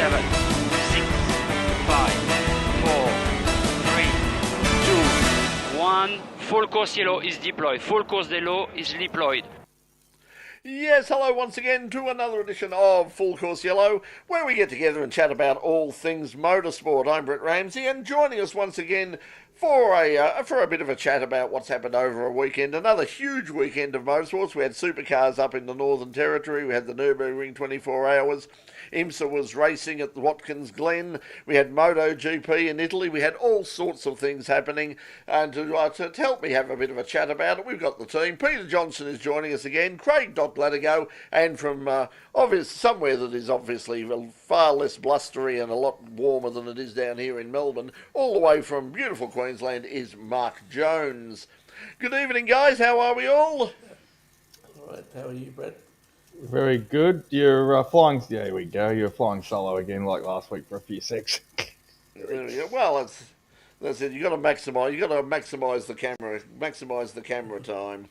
7, 6, 5, 4, 3, 2, 1. Full course yellow is deployed. Full course yellow is deployed. Yes, hello once again to another edition of Full Course Yellow, where we get together and chat about all things motorsport. I'm Brett Ramsey, and joining us once again for a bit of a chat about what's happened over a weekend. Another huge weekend of motorsports. We had Supercars up in the Northern Territory. We had the Nurburgring 24 hours. IMSA was racing at the Watkins Glen. We had MotoGP in Italy. We had all sorts of things happening. And to help me have a bit of a chat about it, we've got the team. Peter Johnson is joining us again. Craig Latigo, and from somewhere that is obviously far less blustery and a lot warmer than it is down here in Melbourne, all the way from beautiful Queensland, is Mark Jones. Good evening, guys. How are we all? All right. How are you, Brett? Very good. You're flying. There we go. You're flying solo again, like last week for a few secs. Well, that's it. You got to maximise the camera, maximise the camera time.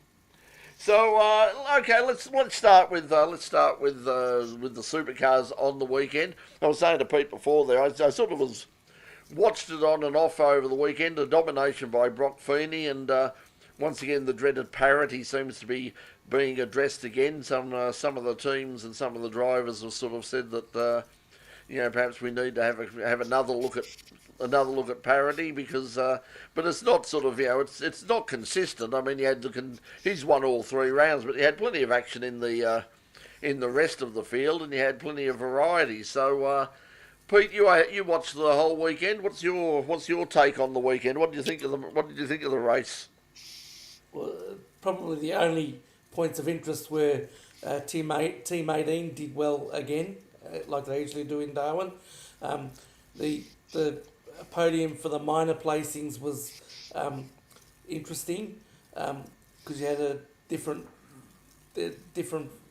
So okay, let's start with the Supercars on the weekend. I was saying to Pete before there, I sort of watched it on and off over the weekend. A domination by Broc Fennel, and once again the dreaded parity seems to be being addressed again. Some of the teams and some of the drivers have sort of said that perhaps we need to have another look at parity, because but it's not sort of it's not consistent. I mean, he's won all 3 rounds, but he had plenty of action in the rest of the field, and he had plenty of variety. So Pete, you watched the whole weekend. What's your take on the weekend? What did you think of the race? Well, probably the only points of interest were Team 18 did well again, like they usually do in Darwin. The podium for the minor placings was interesting because you had a different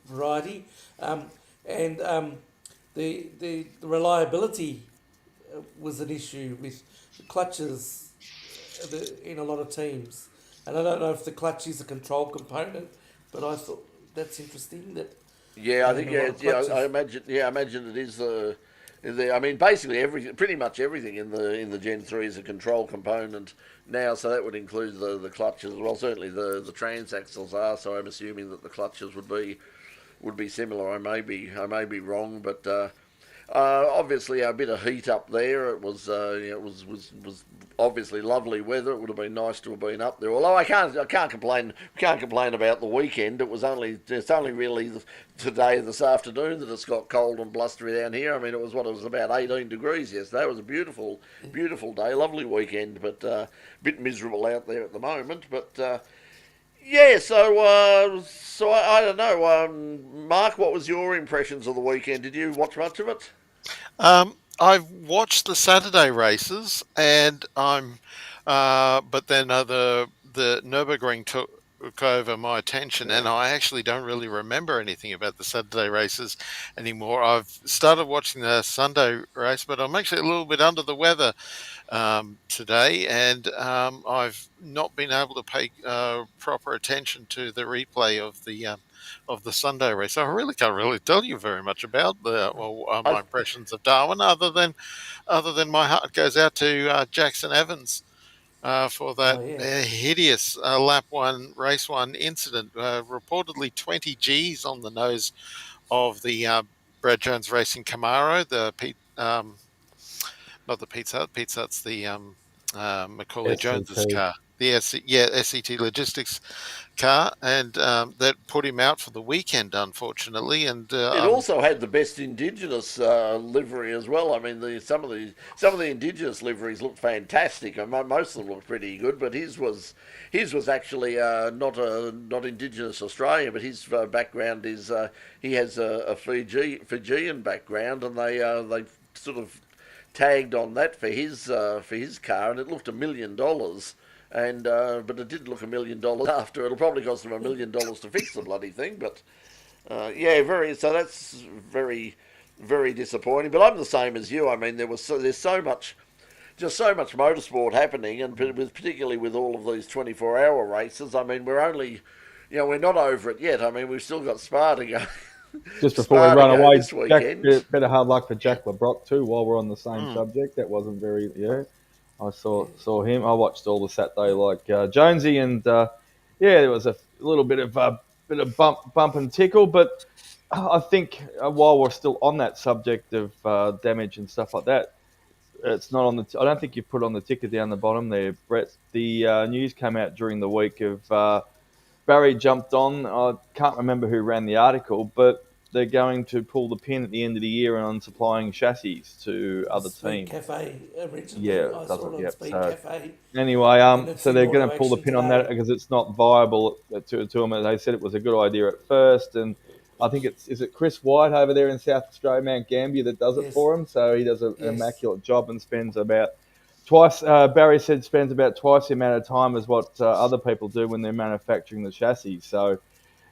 variety, and the reliability was an issue with the clutches in a lot of teams. And I don't know if the clutch is a control component, but I thought that's interesting. I imagine it is. I mean, basically pretty much everything in the Gen 3 is a control component now, so that would include the clutches as well. Certainly the transaxles are. So I'm assuming that the clutches would be similar. I may be wrong, but obviously a bit of heat up there. It was obviously lovely weather. It would have been nice to have been up there. Although I can't complain. Can't complain about the weekend. It's only really this afternoon that it's got cold and blustery down here. I mean, it was about 18 degrees yesterday. It was a beautiful day, lovely weekend, but a bit miserable out there at the moment. But so I don't know. Mark, what was your impressions of the weekend? Did you watch much of it? I've watched the Saturday races, and but then the Nürburgring took over my attention, and I actually don't really remember anything about the Saturday races anymore. I've started watching the Sunday race, but I'm actually a little bit under the weather today, and I've not been able to pay proper attention to the replay of the Sunday race. So I really can't tell you very much about my impressions of Darwin, other than my heart goes out to Jackson Evans for that hideous lap 1, race 1 incident. Reportedly 20 Gs on the nose of the Brad Jones Racing Camaro, not the Pizza Hut. Pizza Hut's the Macaulay Jones's car. The SCT Logistics car, and that put him out for the weekend, unfortunately. And it also had the best Indigenous livery as well. I mean, some of the Indigenous liveries looked fantastic, and most of them looked pretty good. But his was actually not Indigenous Australian, but his background is he has a Fijian background, and they sort of tagged on that for his car, and it looked $1 million. And but it did look $1 million after. It'll probably cost them $1 million to fix the bloody thing. But so that's very, very disappointing. But I'm the same as you. I mean, there's so much motorsport happening, and particularly with all of these 24-hour races. I mean, we're not over it yet. I mean, we've still got Spa to go. Just before we Sparta run go away, this Jack, weekend. better hard luck for Jack LeBrock too. While we're on the same subject, that wasn't very. Yeah, I saw him. I watched all the Saturday like Jonesy, and there was a little bit of bump and tickle, but I think while we're still on that subject of damage and stuff like that, it's not on the. I don't think you put on the ticker down the bottom there, Brett. The news came out during the week of Barry jumped on. I can't remember who ran the article, but they're going to pull the pin at the end of the year on supplying chassis to other Speed teams. Cafe originally. Yeah, I does saw it? it on Yep. Speed So Cafe. anyway, And it's so in they're going auto to pull the action pin on that today. because it's not viable to them. They said it was a good idea at first, and I think is it Chris White over there in South Australia, Mount Gambier, that does it Yes. for him. So he does an Yes. immaculate job and spends about twice. Barry said spends about twice the amount of time as what other people do when they're manufacturing the chassis. So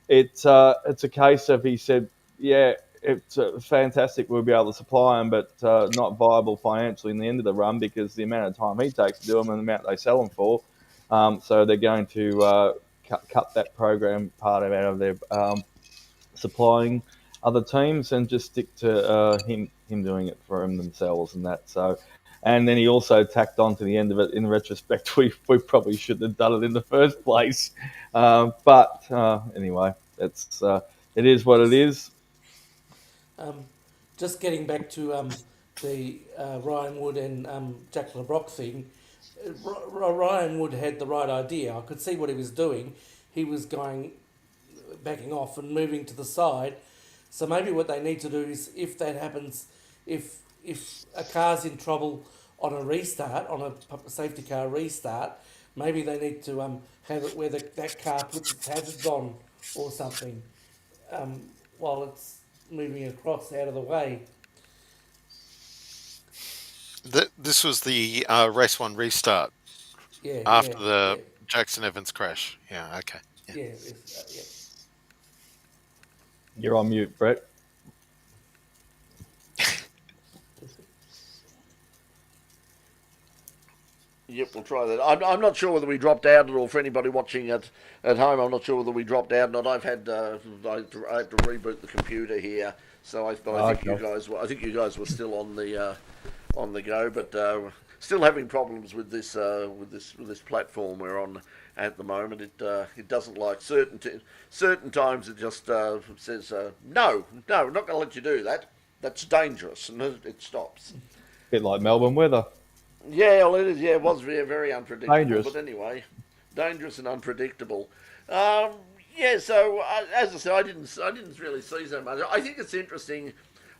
it's a case of, he said, yeah, it's fantastic. We'll be able to supply them, but not viable financially in the end of the run because the amount of time he takes to do them and the amount they sell them for. So they're going to cut that program part out of their supplying other teams and just stick to him doing it for him themselves and that. So, and then he also tacked on to the end of it. In retrospect, we probably shouldn't have done it in the first place. But anyway, it is what it is. Just getting back to the Ryan Wood and Jack LeBrock thing, Ryan Wood had the right idea. I could see what he was doing. He was backing off and moving to the side. So maybe what they need to do is, if that happens, if a car's in trouble on a restart, on a safety car restart, maybe they need to have it where that car puts its hazards on or something while it's moving across out of the way. This was the race one restart Yeah. after yeah, the Jackson Evans crash. Yeah, okay. Yeah. You're on mute, Brett. Yep, we'll try that. I'm not sure whether we dropped out at all. For anybody watching at home, I'm not sure whether we dropped out or not. I had to reboot the computer here, so I think you guys were still on the go, but still having problems with this platform we're on at the moment. It doesn't like certain times. It just says no, we're not going to let you do that. That's dangerous, and it stops. Bit like Melbourne weather. Yeah, well, it is. Yeah, it was very, very unpredictable. Dangerous. But anyway, dangerous and unpredictable. So as I said, I didn't really see so much. I think it's interesting.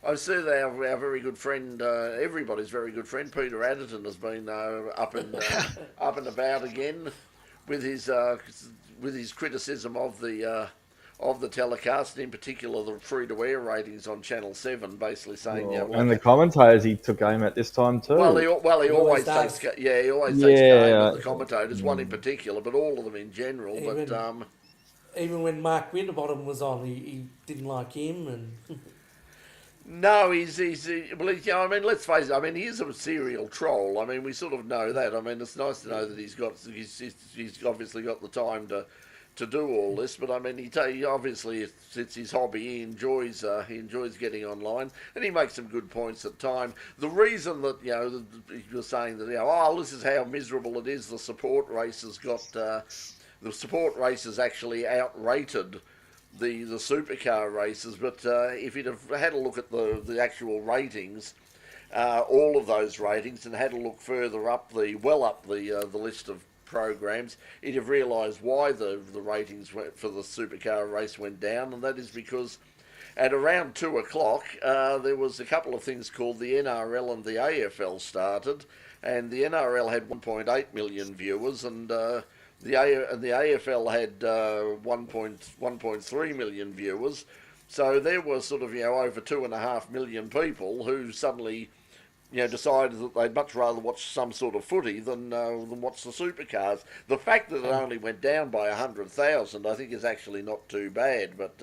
I see that our very good friend, everybody's very good friend, Peter Adderton, has been up and about again with his criticism of the telecast, and in particular the free-to-air ratings on Channel 7, basically saying, and the commentators he took aim at this time too. He always takes takes aim at the commentators, one in particular, but all of them in general. Even when Mark Winterbottom was on, he didn't like him, and no, he's I mean, let's face it. I mean, he is a serial troll. I mean, we sort of know that. I mean, it's nice to know that he's obviously got the time to do all this, but I mean, he obviously, it's his hobby. He enjoys getting online, and he makes some good points at time. The reason that you're saying that this is how miserable it is. The support races actually outrated the supercar races, but if you'd have had a look at the actual ratings, all of those ratings, and had a look further up the list of programs, you'd have realised why the ratings for the supercar race went down, and that is because at around 2 o'clock there was a couple of things called the NRL and the AFL started, and the NRL had 1.8 million viewers, and the AFL had 1.3 million viewers. So there were sort of over 2.5 million people who suddenly decided that they'd much rather watch some sort of footy than watch the supercars. The fact that it only went down by 100,000, I think, is actually not too bad. But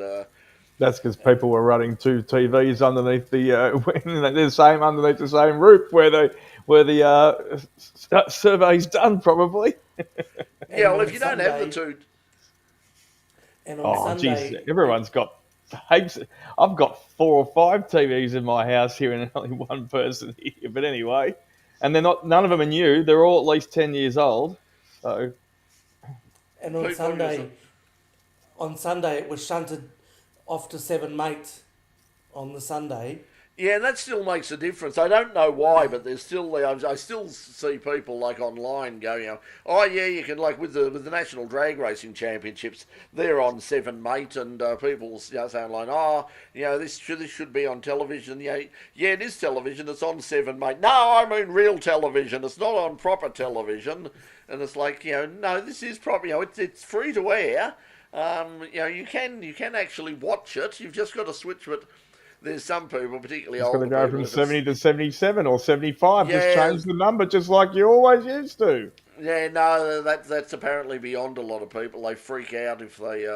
that's because people were running two TVs underneath underneath the same roof where the survey's done, probably. Yeah, well, if you don't have the two, and on Sunday, everyone's got heaps. I've got 4 or 5 TVs in my house here, and only one person here. But anyway, and they're not. None of them are new. They're all at least 10 years old. So And Pete, what are you gonna say? on Sunday it was shunted off to 7 mates on the Sunday. Yeah, that still makes a difference. I don't know why, but there's still I still see people like online going, oh yeah, you can like with the National Drag Racing Championships, they're on 7 mate, and people saying like, oh, this should be on television. Yeah, it is television. It's on 7 mate. No, I mean real television. It's not on proper television. And it's like, no, this is proper. It's free to air. You can actually watch it. You've just got to switch it. There's some people, particularly it's older going to go people, from 70 to 77 or 75. Yeah. Just change the number, just like you always used to. Yeah, no, that's apparently beyond a lot of people. They freak out if they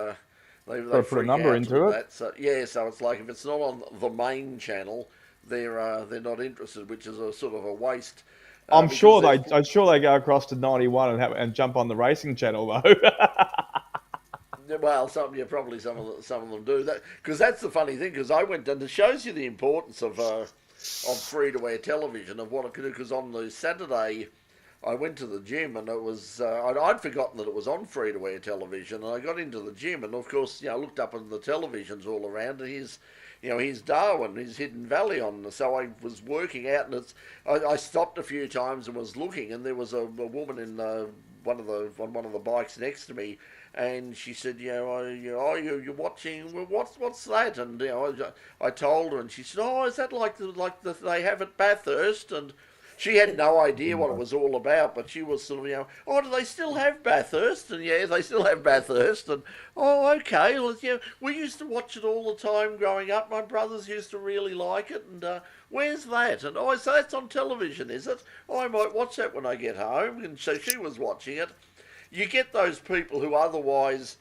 Put a number into it. That. So it's like if it's not on the main channel, they're not interested, which is a sort of a waste. I'm sure they go across to 91 and jump on the racing channel though. Well, probably some of them do that, because that's the funny thing. Because I went and it shows you the importance of free to air television, of what it could do. Because on the Saturday, I went to the gym and it was I'd forgotten that it was on free to air television, and I got into the gym and of course I looked up on the televisions all around, and here's Darwin, here's Hidden Valley on. So I was working out, and I stopped a few times and was looking, and there was a woman in one of the bikes next to me. And she said, you're watching. Well, what's that? And I told her, and she said, oh, is that like they have at Bathurst? And she had no idea what it was all about, but she was sort of, oh, do they still have Bathurst? And yeah, they still have Bathurst. And oh, okay, well, we used to watch it all the time growing up. My brothers used to really like it. And where's that? And so that's on television, is it? Oh, I might watch that when I get home. And so she was watching it. You get those people who otherwise,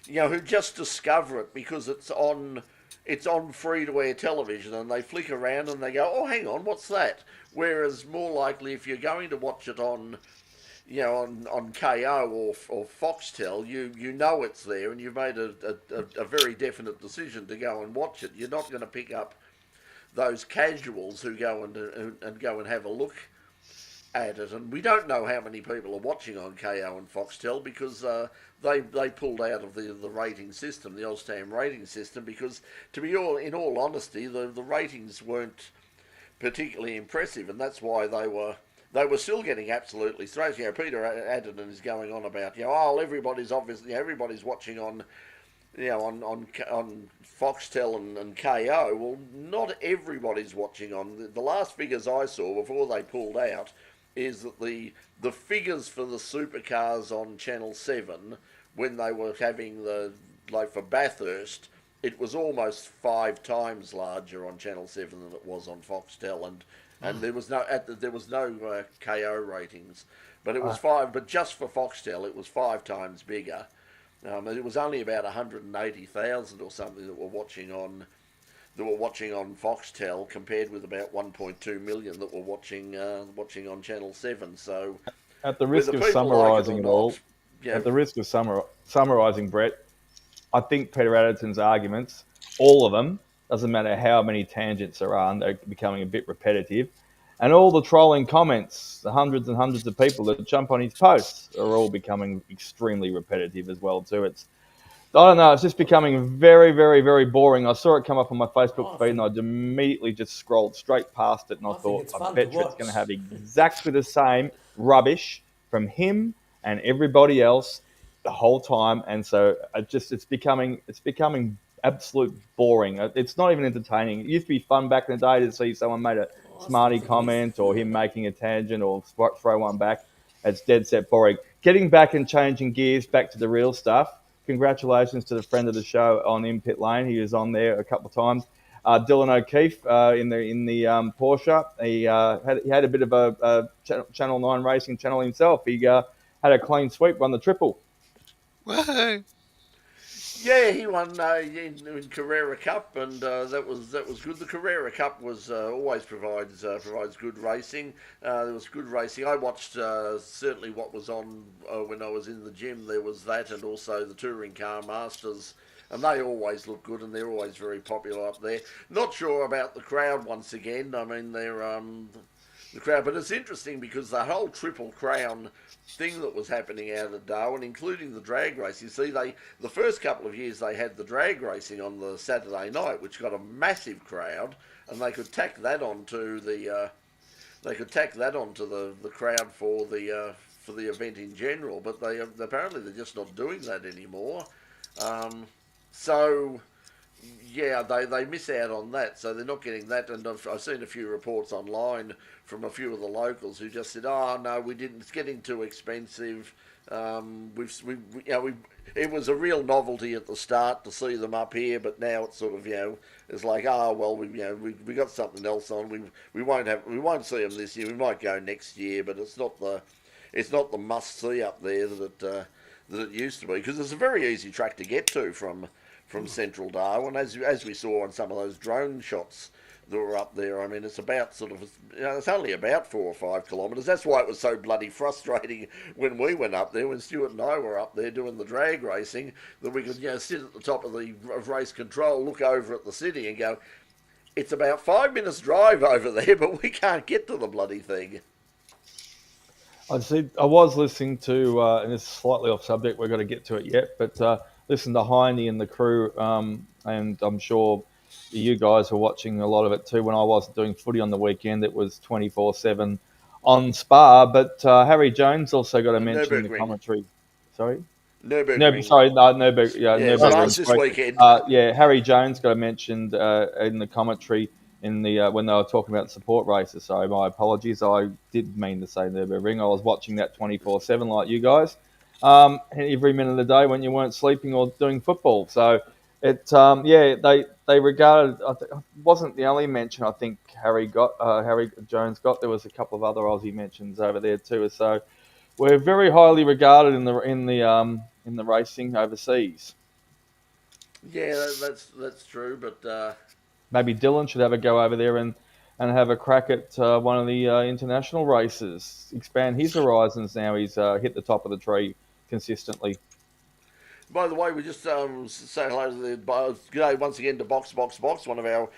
who just discover it because it's on free to air television, and they flick around and they go, oh, hang on, what's that? Whereas more likely, if you're going to watch it on KO or Foxtel, you know it's there, and you've made a very definite decision to go and watch it. You're not going to pick up those casuals who go and go and have a look at it. And we don't know how many people are watching on KO and Foxtel, because they pulled out of the rating system, the Oztam rating system, because in all honesty, the ratings weren't particularly impressive, and that's why they were still getting absolutely thrashed. Peter Adderton is going on about everybody's watching on on Foxtel and KO. Well, not everybody's watching on. The last figures I saw before they pulled out is that the figures for the Supercars on Channel 7, when they were having for Bathurst, it was almost 5 times larger on Channel 7 than it was on Foxtel, and there was no KO ratings, but it was 5. But just for Foxtel, it was 5 times bigger. It was only about 180,000 or something that were watching on Foxtel, compared with about 1.2 million that were watching on Channel 7. So, at the risk of summarising it all, at the risk of summarising, Brett, I think Peter Adderton's arguments, all of them, doesn't matter how many tangents there are, they're becoming a bit repetitive. And all the trolling comments, the hundreds and hundreds of people that jump on his posts, are all becoming extremely repetitive as well too. I don't know, it's just becoming very, very, very boring. I saw it come up on my Facebook feed, and I immediately just scrolled straight past it, and I thought, I bet you it's going to have exactly the same rubbish from him and everybody else the whole time. And so it's becoming absolute boring. It's not even entertaining. It used to be fun back in the day to see someone made a smarty comment, or him making a tangent, or throw one back. It's dead set boring. Getting back and changing gears back to the real stuff. Congratulations to the friend of the show on In Pit Lane. He was on there a couple of times. Dylan O'Keefe in the Porsche. He had a bit of a Channel 9 racing channel himself. He had a clean sweep, won the triple. Woohoo! Yeah, he won in Carrera Cup, and that was good. The Carrera Cup always provides good racing. There was good racing. I watched certainly what was on when I was in the gym. There was that, and also the Touring Car Masters and they always look good, and they're always very popular up there. Not sure about the crowd once again. I mean, they're the crowd, but it's interesting because the whole Triple Crown thing that was happening out of Darwin, including the drag race. You see, the first couple of years they had the drag racing on the Saturday night, which got a massive crowd, and they could tack that onto the the crowd for the event in general. But they apparently they're just not doing that anymore. So yeah, they miss out on that, so they're not getting that. And I've seen a few reports online from a few of the locals who just said, "Oh no, we didn't. It's getting too expensive. It was a real novelty at the start to see them up here, but now it's sort of it's like, oh well, we got something else on. We won't see them this year. We might go next year, but it's not the must see up there that it used to be, because it's a very easy track to get to from central Darwin, as we saw on some of those drone shots that were up there. I mean, it's about it's only about 4 or 5 kilometres. That's why it was so bloody frustrating when we went up there, when Stuart and I were up there doing the drag racing, that we could sit at the top of the race control, look over at the city and go, it's about 5 minutes drive over there, but we can't get to the bloody thing. I was listening to, and it's slightly off subject, we've got to get to it yet, but listen to Heine and the crew, and I'm sure you guys were watching a lot of it too. When I wasn't doing footy on the weekend, it was 24/7 on Spa, but Harry Jones also got a mention in the commentary. Sorry? Nurburgring. Nurburgring. This weekend. Harry Jones got mentioned in the commentary in the when they were talking about support races. So my apologies, I did mean to say Nürburgring. I was watching that 24/7 like you guys, every minute of the day when you weren't sleeping or doing football. So it they regarded. It wasn't the only mention I think Harry Jones got. There was a couple of other Aussie mentions over there too. So we're very highly regarded in the racing overseas. Yeah, that's true, but maybe Dylan should have a go over there and have a crack at one of the international races. Expand his horizons now. He's hit the top of the tree consistently. By the way, we just say hello to g'day once again to Box, one of our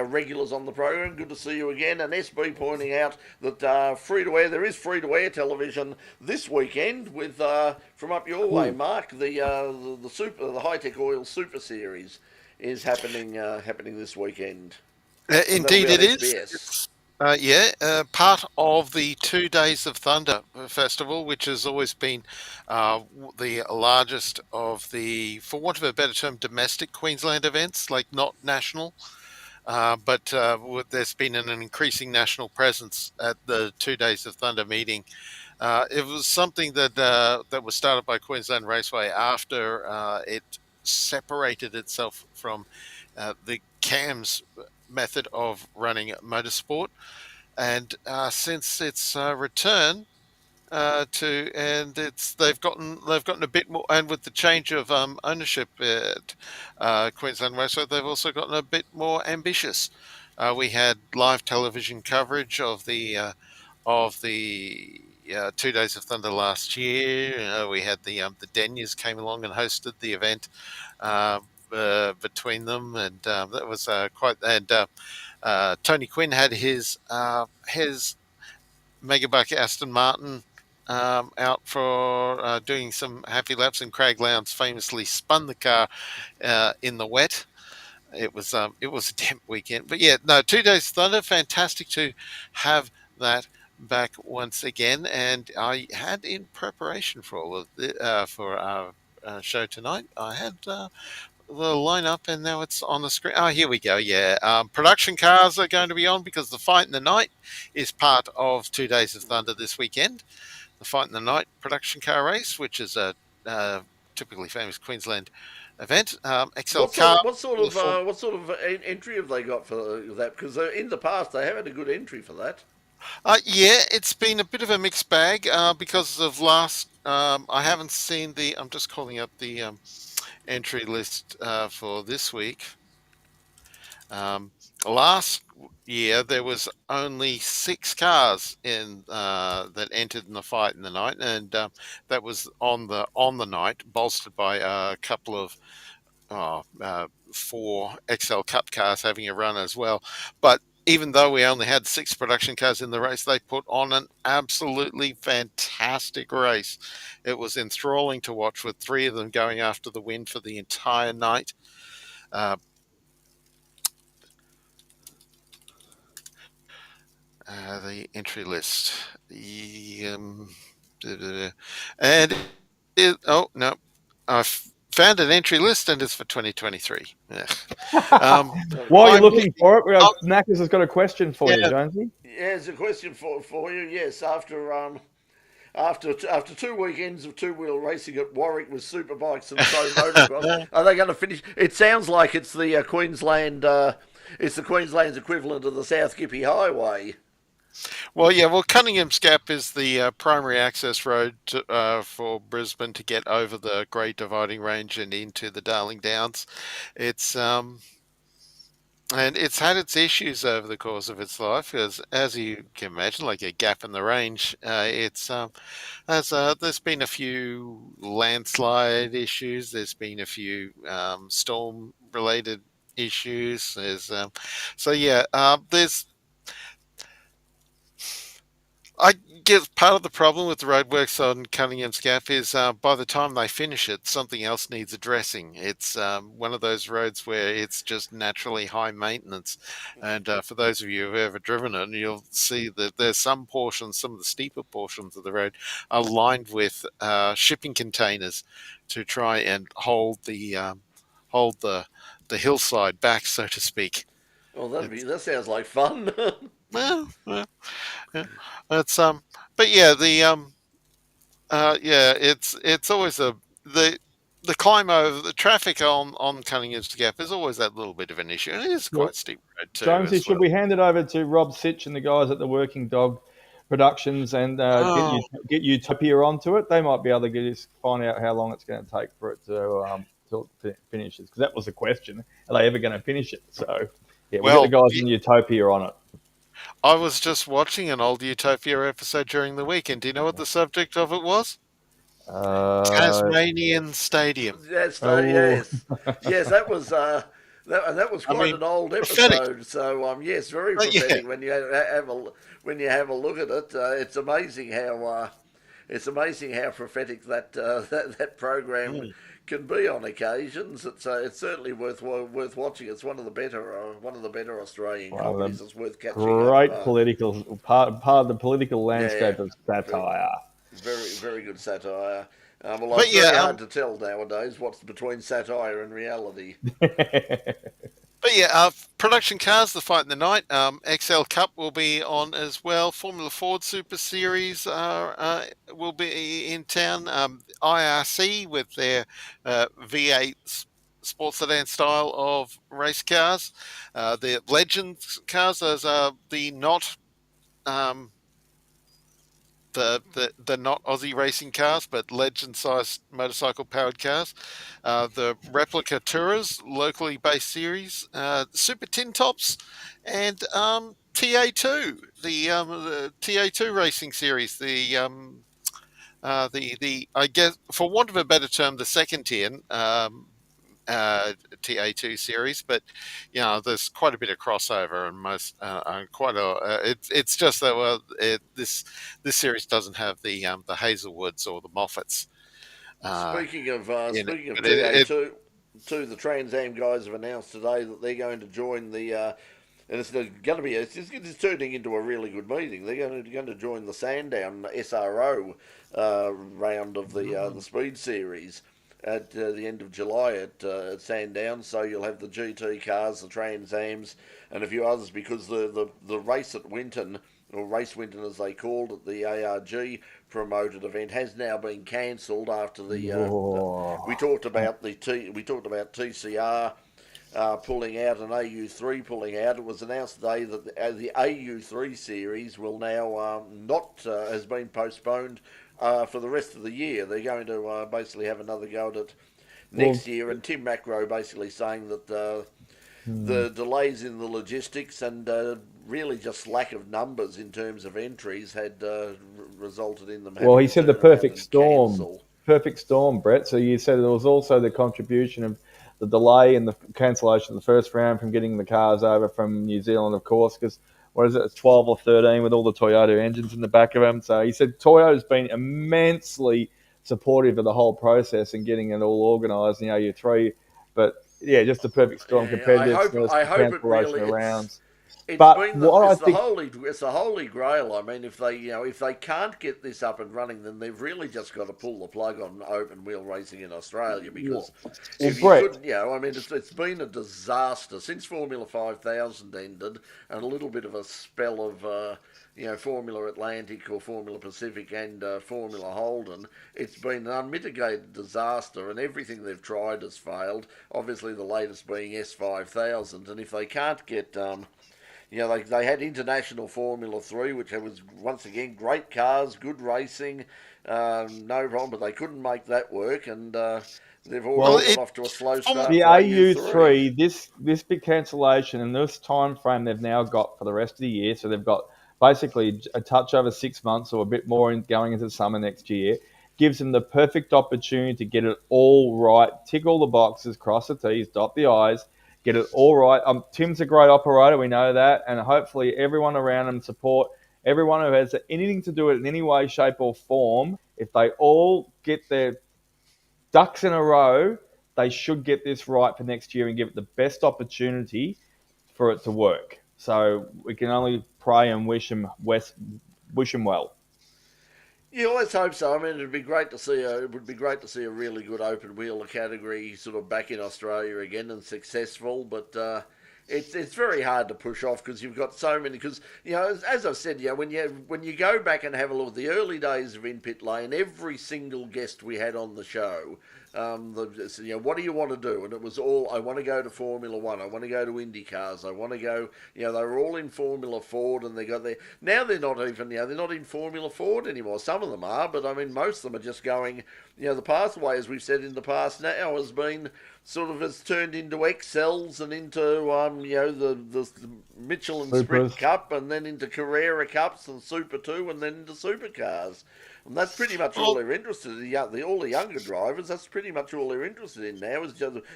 regulars on the program. Good to see you again. And SB pointing out that there is free to air television this weekend with from up your way, Mark. The High Tech Oil Super Series is happening this weekend. Indeed, it is. Part of the 2 Days of Thunder festival, which has always been the largest of the, for want of a better term, domestic Queensland events, like not national. But there's been an increasing national presence at the 2 Days of Thunder meeting. It was something that was started by Queensland Raceway after it separated itself from the CAMS method of running motorsport, and since its return they've gotten a bit more, and with the change of ownership at Queensland Raceway, they've also gotten a bit more ambitious. We had live television coverage of the 2 Days of Thunder last year. We had the Denyers came along and hosted the event between them, and that was quite. And Tony Quinn had his Megabuck Aston Martin out for doing some happy laps, and Craig Lowndes famously spun the car in the wet. It was a damp weekend, but 2 Days of Thunder, fantastic to have that back once again. And I had, in preparation for all of for our show tonight, I had the lineup, and now it's on the screen. Oh, here we go. Production cars are going to be on because the Fight in the Night is part of 2 Days of Thunder this weekend. The Fight in the Night production car race, which is a typically famous Queensland event. What sort of entry have they got for that? Because in the past they have had a good entry for that. It's been a bit of a mixed bag because of last. I haven't seen I'm just calling up the entry list for this week. Last year there was only 6 cars in that entered in the Fight in the Night, and that was on the night, bolstered by a couple of 4 XL Cup cars having a run as well. But even though we only had 6 production cars in the race, they put on an absolutely fantastic race. It was enthralling to watch, with 3 of them going after the win for the entire night. The entry list. And oh no, I've found an entry list, and it's for 2023. While you're looking for it, Knackers has got a question for you, Jonesy. Yeah, there's a question for you. Yes, after 2 weekends of two-wheel racing at Warwick with superbikes and pro motocross, are they going to finish? It sounds like it's the Queensland. It's the Queensland's equivalent of the South Gippy Highway. Well, yeah. Well, Cunningham's Gap is the primary access road for Brisbane to get over the Great Dividing Range and into the Darling Downs. It's and it's had its issues over the course of its life, because, as you can imagine, like a gap in the range, there's been a few landslide issues. There's been a few storm-related issues. There's I guess part of the problem with the roadworks on Cunningham's Gap is by the time they finish it, something else needs addressing. It's one of those roads where it's just naturally high maintenance. And for those of you who've ever driven it, you'll see that there's some portions, some of the steeper portions of the road, are lined with shipping containers to try and hold the hillside back, so to speak. Well, that sounds like fun. Well, it's but yeah, it's always the climb over the traffic on Cunningham's Gap is always that little bit of an issue, and it is quite steep road too. Jonesy, should we hand it over to Rob Sitch and the guys at the Working Dog Productions and get Utopia onto it? They might be able to just find out how long it's going to take for it to till it finishes, because that was the question: are they ever going to finish it? So yeah, we'll get the guys in Utopia on it. I was just watching an old Utopia episode during the week, and do you know what the subject of it was? Tasmanian Stadium. Yes, yes, that was quite an old episode. Prophetic. So yes, very prophetic. Yeah. When you have a look at it, it's amazing how prophetic that program can be on occasions. It's certainly worth watching. It's one of the better Australian comedies. It's worth catching. Great political part of the political landscape of satire. Very, very good satire. Well, it's very hard to tell nowadays what's between satire and reality. But yeah, production cars, the fight in the night. XL Cup will be on as well. Formula Ford Super Series will be in town. IRC with their V8 sports sedan style of race cars. The Legends cars, those are the not the not Aussie racing cars, but legend-sized motorcycle-powered cars. The replica Tourers, locally based series, Super Tin Tops, and TA2, the TA2 racing series. The I guess, for want of a better term, the second tier. TA2 series, but there's quite a bit of crossover, and most it's just that this `series doesn't have the Hazelwoods or the Moffats. Speaking of TA2, the Trans Am guys have announced today that they're going to join the and it's turning into a really good meeting. They're going to join the Sandown SRO round of the Speed Series at the end of July at Sandown. So you'll have the GT cars, the Trans Ams, and a few others, because the race at Winton, or Race Winton as they called it, the ARG promoted event, has now been cancelled after we talked about TCR pulling out and AU3 pulling out. It was announced today that the AU3 series will now has been postponed for the rest of the year. They're going to basically have another go at it next year. And Tim Macro basically saying that the delays in the logistics and really just lack of numbers in terms of entries had resulted in them. Well, he said the perfect storm, Brett. So you said there was also the contribution of the delay and the cancellation of the first round from getting the cars over from New Zealand, of course, because what is it, it's 12 or 13 with all the Toyota engines in the back of them. So he said Toyota's been immensely supportive of the whole process and getting it all organised in the AU3. But yeah, just the perfect storm, competitiveness, I hope it cancellation really. of rounds. It's But been what I it's think, the holy grail. I mean, if they can't get this up and running, then they've really just got to pull the plug on open wheel racing in Australia, because if you Brett, couldn't, I mean, it's been a disaster since Formula 5000 ended, and a little bit of a spell of Formula Atlantic or Formula Pacific and Formula Holden. It's been an unmitigated disaster, and everything they've tried has failed. Obviously, the latest being S5000, and if they can't get they had International Formula 3, which was, once again, great cars, good racing, no problem, but they couldn't make that work, and they've already got off to a slow start the for AU3, this big cancellation and this time frame they've now got for the rest of the year, so they've got basically a touch over 6 months or a bit more going into summer next year, gives them the perfect opportunity to get it all right, tick all the boxes, cross the T's, dot the I's, get it all right. Tim's a great operator, we know that, and hopefully everyone around him support everyone who has anything to do it in any way, shape, or form. If they all get their ducks in a row, they should get this right for next year and give it the best opportunity for it to work. So we can only pray and wish him well. Yeah, let's hope so. I mean, it would be great to see a really good open wheel category sort of back in Australia again and successful. But it's very hard to push off because you've got so many. Because as I've said, when you go back and have a look at the early days of In Pit Lane, every single guest we had on the show, what do you want to do? And it was all, I want to go to Formula One, I want to go to Indy cars, I want to go. They were all in Formula Ford, and they got there. Now they're not even. They're not in Formula Ford anymore. Some of them are, but I mean, most of them are just going. The pathway, as we've said in the past, now has been sort of has turned into XLs and into the Michelin Sprint Cup, and then into Carrera Cups and Super 2, and then into Supercars. And that's pretty much all they're interested in. All the younger drivers, that's pretty much all they're interested in now.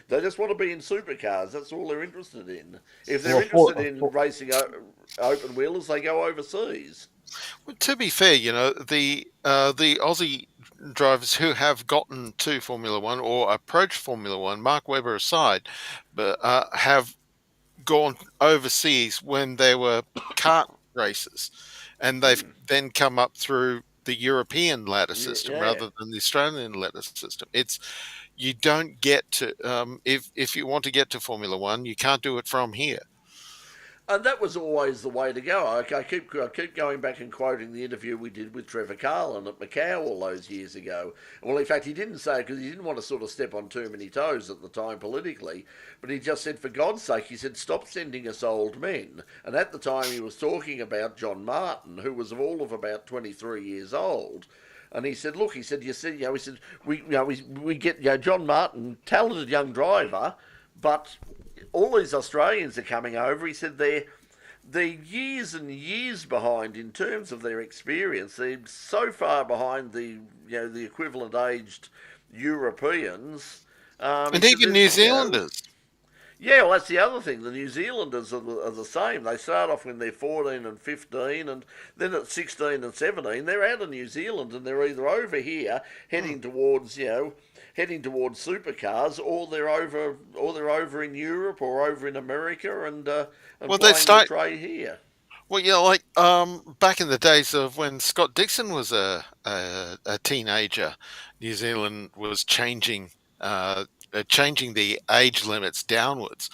They just want to be in supercars. That's all they're interested in. If they're interested in racing open wheelers, they go overseas. Well, to be fair, the Aussie drivers who have gotten to Formula One or approached Formula One, Mark Webber aside, but have gone overseas when there were kart races, and they've then come up through the European ladder system rather than the Australian ladder system. You don't get to if you want to get to Formula One, you can't do it from here. And that was always the way to go. I keep going back and quoting the interview we did with Trevor Carlin at Macau all those years ago. Well, in fact, he didn't say it because he didn't want to sort of step on too many toes at the time politically, but he just said, for God's sake, he said, stop sending us old men. And at the time he was talking about John Martin, who was all of about 23 years old. And he said, look, he said, we get John Martin, talented young driver, but all these Australians are coming over. He said they're years and years behind in terms of their experience. They're so far behind the equivalent aged Europeans, and even New Zealanders. Yeah, well, that's the other thing. The New Zealanders are the same. They start off when they're 14 and 15, and then at 16 and 17, they're out of New Zealand, and they're either over here heading towards supercars, or they're over in Europe or over in America and playing the trade here. Well, back in the days of when Scott Dixon was a teenager, New Zealand was changing the age limits downwards,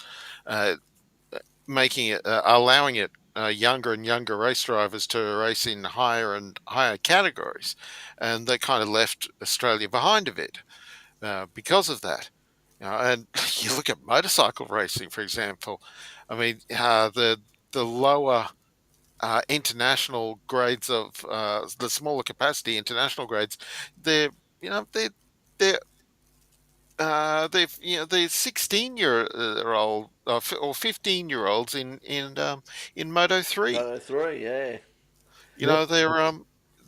making it allowing it younger and younger race drivers to race in higher and higher categories, and they kind of left Australia behind a bit because of that. And you look at motorcycle racing, for example. I mean, the lower international grades of the smaller capacity international grades, they're the 16-year-old or 15-year-olds in Moto 3. Moto 3, yeah. They're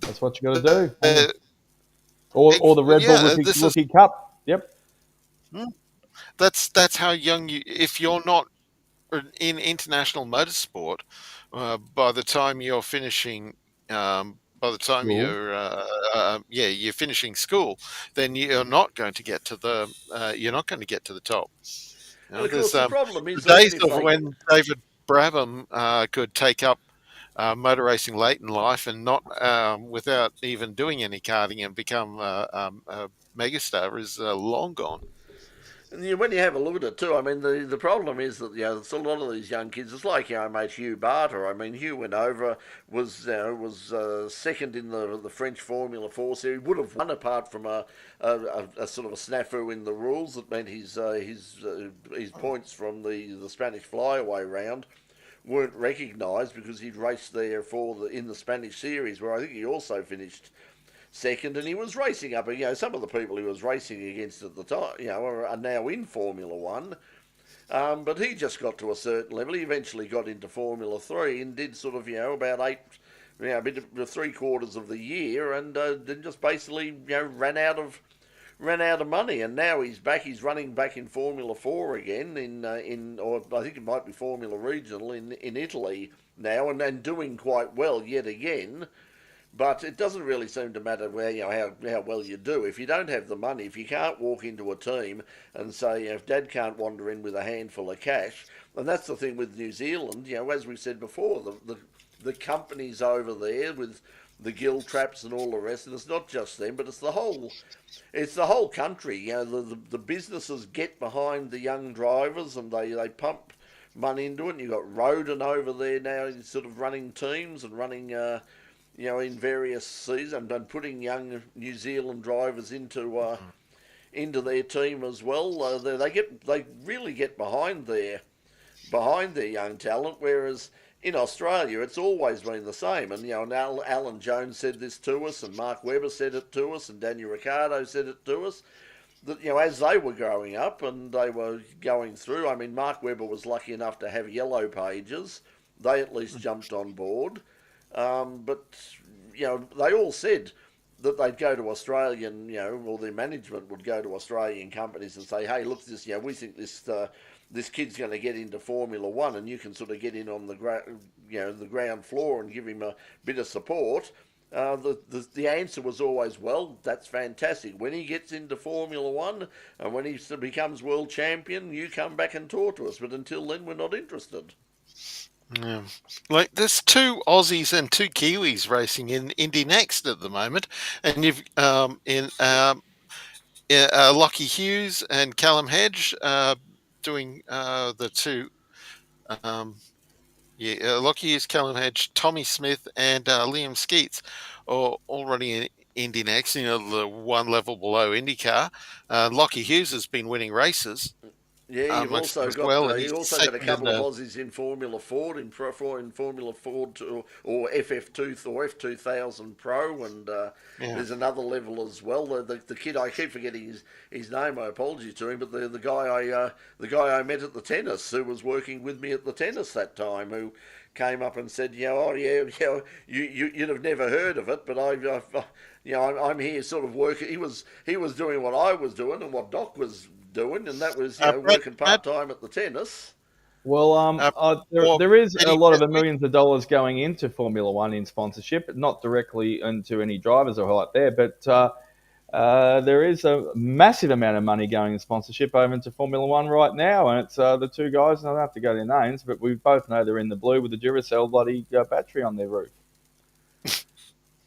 that's what you got to do. Or the Red Bull Rookie Cup. Yep. That's how young you. If you're not in international motorsport, by the time you're finishing, by the time School. you're finishing school, then you're not going to get to the top. You And know, of there's course, the problem the is that even days if of they, when David Brabham could take up motor racing late in life and not without even doing any karting and become a megastar is long gone. and when you have a look at it too, I mean, the problem is that it's a lot of these young kids. It's like mate Hugh Barter. I mean, Hugh went over, was second in the French Formula 4 series. Would have won apart from a sort of a snafu in the rules that meant his points from the Spanish flyaway round weren't recognised because he'd raced there in the Spanish series, where I think he also finished second, and he was racing up. Some of the people he was racing against at the time, are now in Formula One. But he just got to a certain level. He eventually got into Formula 3 and did sort of, about a bit of 3/4 of the year, and then just basically, ran out of money. And now he's back. He's running back in Formula 4 again or I think it might be Formula Regional in Italy now, and doing quite well yet again. But it doesn't really seem to matter how well you do. If you don't have the money, if you can't walk into a team and say, if Dad can't wander in with a handful of cash, and that's the thing with New Zealand, as we said before, the companies over there with the gill traps and all the rest, and it's not just them, but it's the whole country. The businesses get behind the young drivers and they pump money into it. And you've got Roden over there now, he's sort of running teams and running. In various seasons, and putting young New Zealand drivers into their team as well. They really get behind their young talent. Whereas in Australia, it's always been the same. And Alan Jones said this to us, and Mark Webber said it to us, and Daniel Ricciardo said it to us. That as they were growing up and they were going through. I mean, Mark Webber was lucky enough to have yellow pages. They at least jumped on board. But they all said that they'd go to Australian, or their management would go to Australian companies and say, "Hey, look, we think this kid's going to get into Formula One, and you can sort of get in on the ground floor and give him a bit of support." The answer was always, "Well, that's fantastic. When he gets into Formula One and when he becomes world champion, you come back and talk to us. But until then, we're not interested." Yeah. Like there's 2 Aussies and 2 Kiwis racing in Indy Next at the moment, and you've Lockie Hughes and Callum Hedge doing the two. Lockie Hughes, Callum Hedge, Tommy Smith, and Liam Skeets are already in Indy Next. The one level below IndyCar. Lockie Hughes has been winning races. Yeah, you've amongst also them as got well, and you've he's also got a second in couple of the Aussies in Formula Ford in Formula Ford or FF2 or F2000 Pro, and yeah. there's another level as well. The kid, I keep forgetting his name. I apologize to him, but the guy I met at the tennis, who was working with me at the tennis that time, who came up and said, you'd have never heard of it, but I'm here sort of working. He was doing what I was doing and what Doc was doing, and that was working part time at the tennis. Well, or there is a Eddie lot of the Keswick. millions of dollars going into Formula One in sponsorship, not directly into any drivers or like there, but there is a massive amount of money going in sponsorship over into Formula One right now, and it's the 2 guys, and I don't have to go their names, but we both know they're in the blue with the Duracell bloody battery on their roof.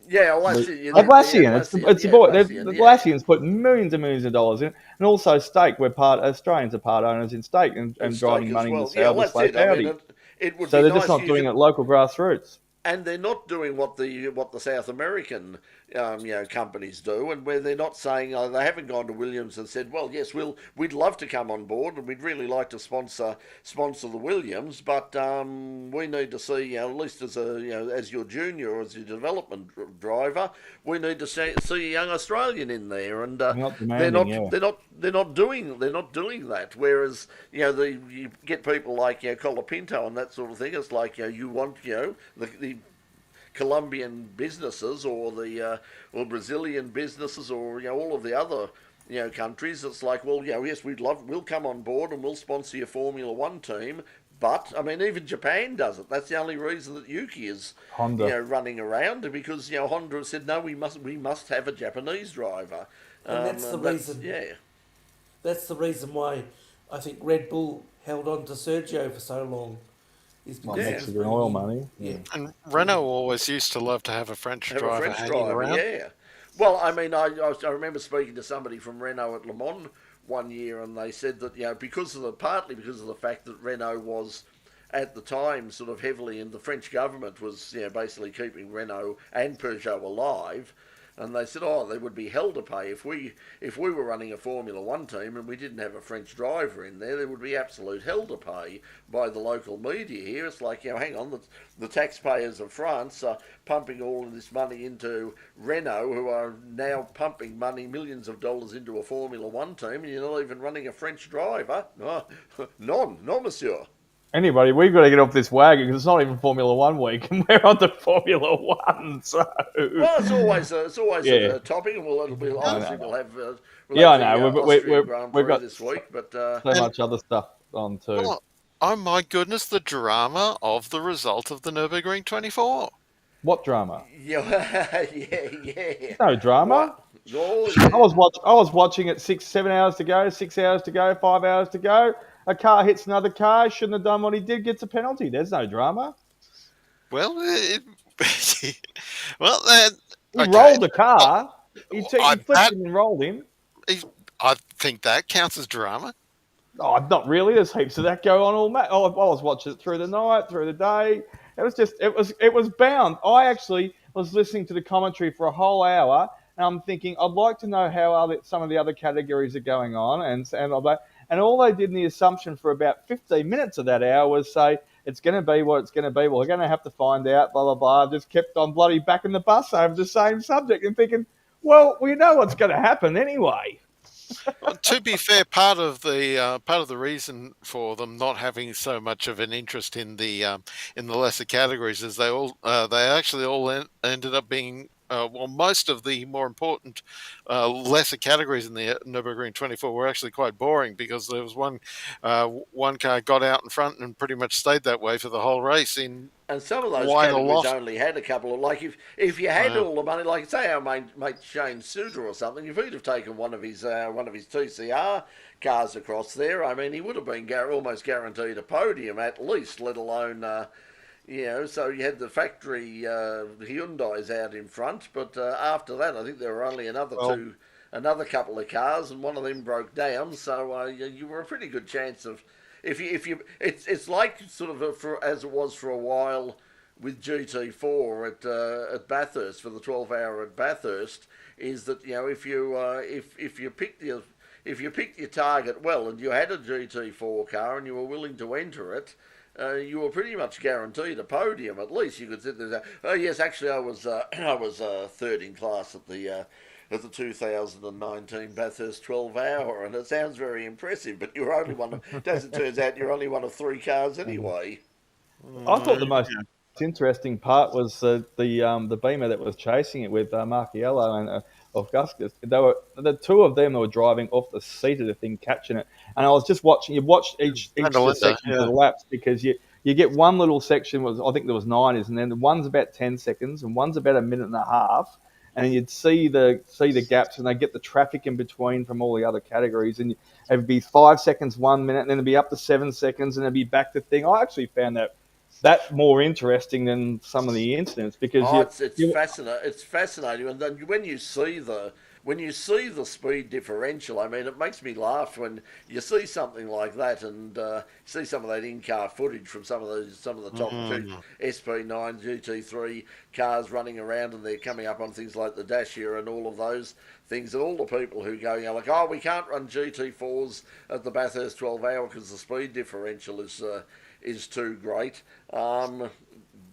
Yeah, well, that's it. Atlassian, it's the boy. Atlassian, The Atlassian's put millions and millions of dollars in, and also Stake. Australians are part owners in Stake and driving as money well. in the sale Well, of Slate Audi. It would So be they're nice just not doing it local grassroots. and they're not doing what the South American companies do, and where they're not saying they haven't gone to Williams and said, well, yes, we'd love to come on board and we'd really like to sponsor the Williams, but we need to see at least as your junior or as your development driver, we need to see a young Australian in there, and they're not doing that. Whereas you get people like Colapinto and that sort of thing. It's like you want the Colombian businesses or the or Brazilian businesses or all of the other countries. It's like, well, yes, we'll come on board and we'll sponsor your Formula One team. But I mean, even Japan does it. That's the only reason that Yuki is, Honda. running around, because Honda said no, we must have a Japanese driver. And that's the reason. Yeah. That's the reason why I think Red Bull held on to Sergio for so long. Is Like because Mexican oil money. Yeah. And Renault always used to love to have a French Have a driver French hanging driver, around. yeah. Well, I mean, I remember speaking to somebody from Renault at Le Mans one year, and they said that partly because of the fact that Renault was at the time sort of heavily, and the French government was basically keeping Renault and Peugeot alive. And they said, there would be hell to pay if we were running a Formula One team and we didn't have a French driver in there. There would be absolute hell to pay by the local media here. It's like, hang on, the taxpayers of France are pumping all of this money into Renault, who are now pumping money, millions of dollars, into a Formula One team, and you're not even running a French driver. No, non, monsieur. Anybody, we've got to get off this wagon because it's not even Formula One week, and we're on to Formula One. So, well, it's always a topic, and we'll have. I know. We've got this week, but so much other stuff on too. Oh my goodness, the drama of the result of the Nürburgring 24. What drama? Yeah. No drama. Oh, yeah. I was watching it 6 hours to go, 6 hours to go, 5 hours to go. A car hits another car, shouldn't have done what he did, gets a penalty. There's no drama. Well, he rolled the car. He flipped him and rolled him. I think that counts as drama. Oh, not really. There's heaps of that go on all night. I was watching it through the night, through the day. It was bound. I actually was listening to the commentary for a whole hour, and I'm thinking, I'd like to know how some of the other categories are going on, and all that. And all they did in the assumption for about 15 minutes of that hour was say, it's going to be what it's going to be. Well, we're going to have to find out, blah, blah, blah. Just kept on bloody back in the bus over the same subject and thinking, well, we know what's going to happen anyway. Well, to be fair, part of the reason for them not having so much of an interest in the lesser categories is they actually all ended up being most of the more important lesser categories in the Nürburgring 24 were actually quite boring, because there was one car got out in front and pretty much stayed that way for the whole race. And some of those categories only had a couple of, like, if you had all the money, like say our mate Shane Suter or something, if he'd have taken one of his TCR cars across there, I mean, he would have been almost guaranteed a podium at least, let alone. So you had the factory Hyundais out in front, but after that, I think there were only another couple of cars, and one of them broke down. So you were a pretty good chance of, it's like sort of as it was for a while with GT4 at Bathurst for the 12-hour at Bathurst, is that if you picked your target well and you had a GT4 car and you were willing to enter it. You were pretty much guaranteed a podium. At least you could sit there and say, "Oh yes, actually, I was third in class at the 2019 Bathurst 12-hour," and it sounds very impressive. But you're only one of, as it turns out, you're only one of 3 cars anyway. I thought the most interesting part was the Beamer that was chasing it with Marchiello and Augustus. The two of them that were driving off the seat of the thing, catching it. And I was just watching. You watched each section of the laps, because you get one little section. I think there was 9, and then one's about 10 seconds, and one's about a minute and a half. And you'd see the gaps, and they get the traffic in between from all the other categories, and it'd be 5 seconds, 1 minute, and then it'd be up to 7 seconds, and it'd be back to thing. I actually found that more interesting than some of the incidents, because it's fascinating, and then when you see the speed differential, I mean, it makes me laugh when you see something like that, and see some of that in-car footage from some of the top two SP9 GT3 cars running around, and they're coming up on things like the Dacia and all of those things, and all the people who go, like, oh, we can't run GT4s at the Bathurst 12-hour because the speed differential is too great.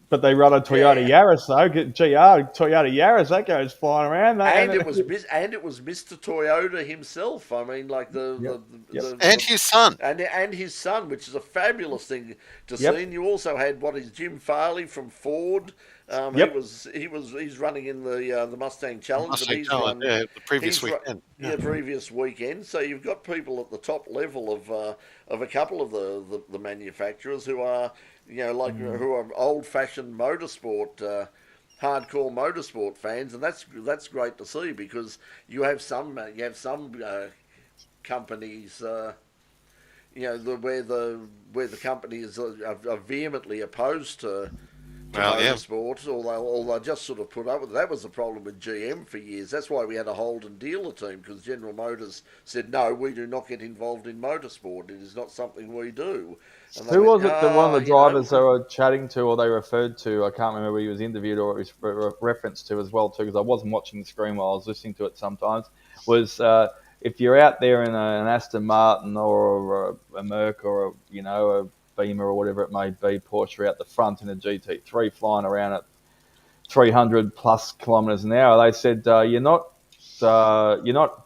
But they run a Toyota Yaris though. Toyota Yaris that goes flying around. And it was Mr. Toyota himself. I mean, like and his son, and his son, which is a fabulous thing to see. And you also had Jim Farley from Ford. He's running in the Mustang Challenge. The previous weekend. Previous weekend. So you've got people at the top level of a couple of the manufacturers who are who are old-fashioned motorsport. Hardcore motorsport fans, and that's great to see, because you have some companies where the companies are vehemently opposed to motorsport, or they'll just sort of put up with it. That was the problem with GM for years. That's why we had a Holden dealer team, because General Motors said, no, we do not get involved in motorsport. It is not something we do. Who was it? One of the drivers they were chatting to, or they referred to? I can't remember who he was interviewed or it was referenced to as well too, because I wasn't watching the screen while I was listening to it. Sometimes was if you're out there in an Aston Martin or a Merc or a Beamer or whatever it may be, Porsche out the front in a GT3 flying around at 300 plus kilometers an hour, they said you're not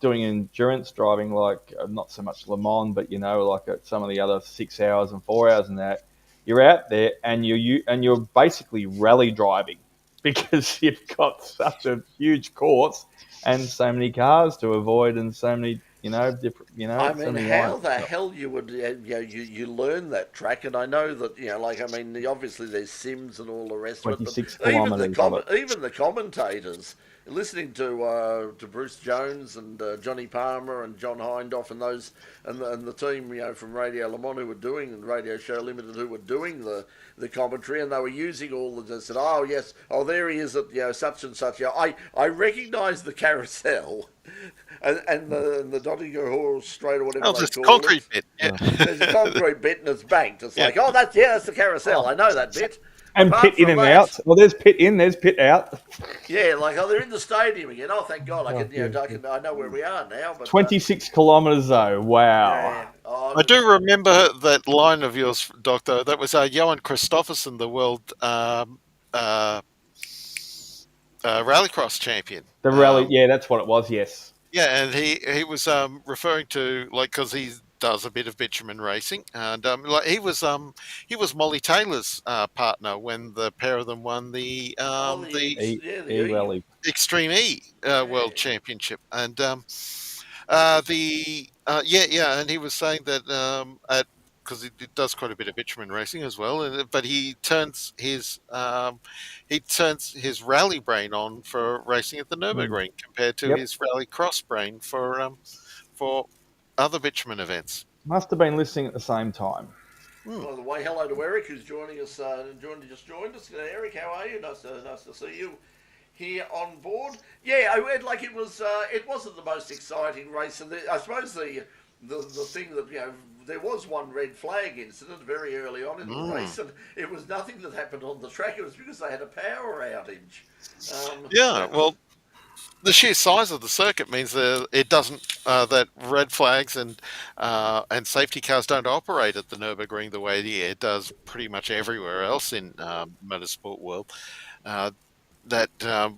doing endurance driving like not so much Le Mans, but like at some of the other 6 hours and 4 hours and that. You're out there and you're basically rally driving, because you've got such a huge course and so many cars to avoid and so many different. I mean, how the hell you would you learn that track? And I know that obviously there's sims and all the rest of it. 26 But kilometres. even the commentators, listening to Bruce Jones and Johnny Palmer and John Hindhoff and those and the team from Radio Le Mans who were doing, and Radio Show Limited who were doing the commentary, and they were using all the, they said, oh yes, oh there he is at such and such. I recognise the carousel. And the Nottingham horse straight or whatever they call concrete it. bit. There's a concrete bit and it's banked. It's like, that's the carousel. I know that bit. And Apart pit in from and that, out. Well, there's pit in, there's pit out. Yeah, like they're in the stadium again. Oh, thank God! I know where we are now. But 26 kilometres though. Wow. Yeah. I do remember that line of yours, Doctor. That was Johan Kristoffersen, the world rallycross champion. The rally, that's what it was. Yes. Yeah, and he was referring to, because he does a bit of bitumen racing, and he was Molly Taylor's partner when the pair of them won the rally Extreme E World Championship, and and he was saying that because he does quite a bit of bitumen racing as well, but he turns his rally brain on for racing at the Nürburgring compared to his rally cross brain for other bitumen events. Must have been listening at the same time. By the way, hello to Eric, who's joined us. Joined us. Eric, how are you? Nice to see you here on board. Yeah, it wasn't the most exciting race, and I suppose the thing that there was one red flag incident very early on in the race, and it was nothing that happened on the track. It was because they had a power outage. Well, the sheer size of the circuit means that it doesn't that red flags and safety cars don't operate at the Nürburgring the way it does pretty much everywhere else in motorsport world.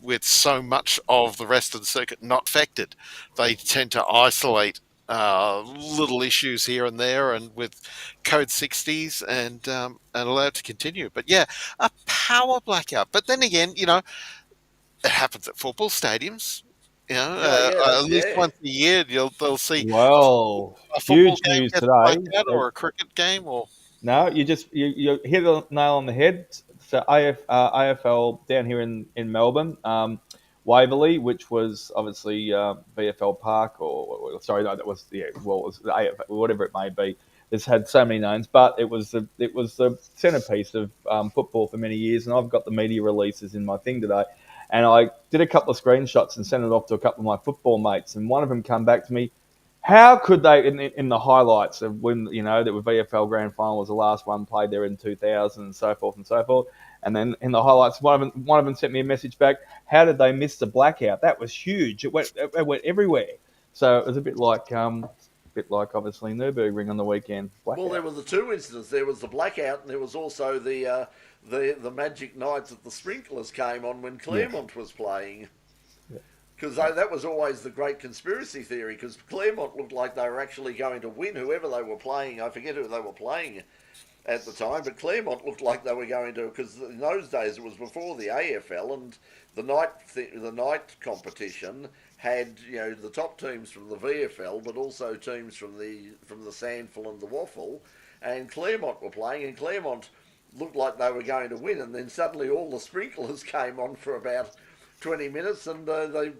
With so much of the rest of the circuit not affected, they tend to isolate little issues here and there, and with code 60s and allow it to continue. But a power blackout. But then again, it happens at football stadiums. At least once a year they'll see. Well, a football huge game news get today, blacked out, or a cricket game, or no, you hit the nail on the head. So AFL down here in Melbourne, Waverley, which was obviously VFL Park, or sorry, no, that was it was AFL, whatever it may be. It's had so many names, but it was the centerpiece of football for many years, and I've got the media releases in my thing today. And I did a couple of screenshots and sent it off to a couple of my football mates, and one of them come back to me. How could they, in the highlights of when, that the VFL Grand Final was the last one played there in 2000 and so forth and so forth. And then in the highlights, one of them sent me a message back. How did they miss the blackout? That was huge. It went everywhere. So it was a bit like, bit like obviously Nürburgring on the weekend. Blackout. Well, there were the two incidents. There was the blackout, and there was also the magic nights that the sprinklers came on when Claremont was playing. Because that was always the great conspiracy theory, because Claremont looked like they were actually going to win, whoever they were playing. I forget who they were playing at the time, but Claremont looked like they were going to, because in those days it was before the AFL, and the night competition had, you know, the top teams from the VFL, but also teams from the Sandful and the Waffle, and Claremont were playing, and Claremont looked like they were going to win, and then suddenly all the sprinklers came on for about 20 minutes, and the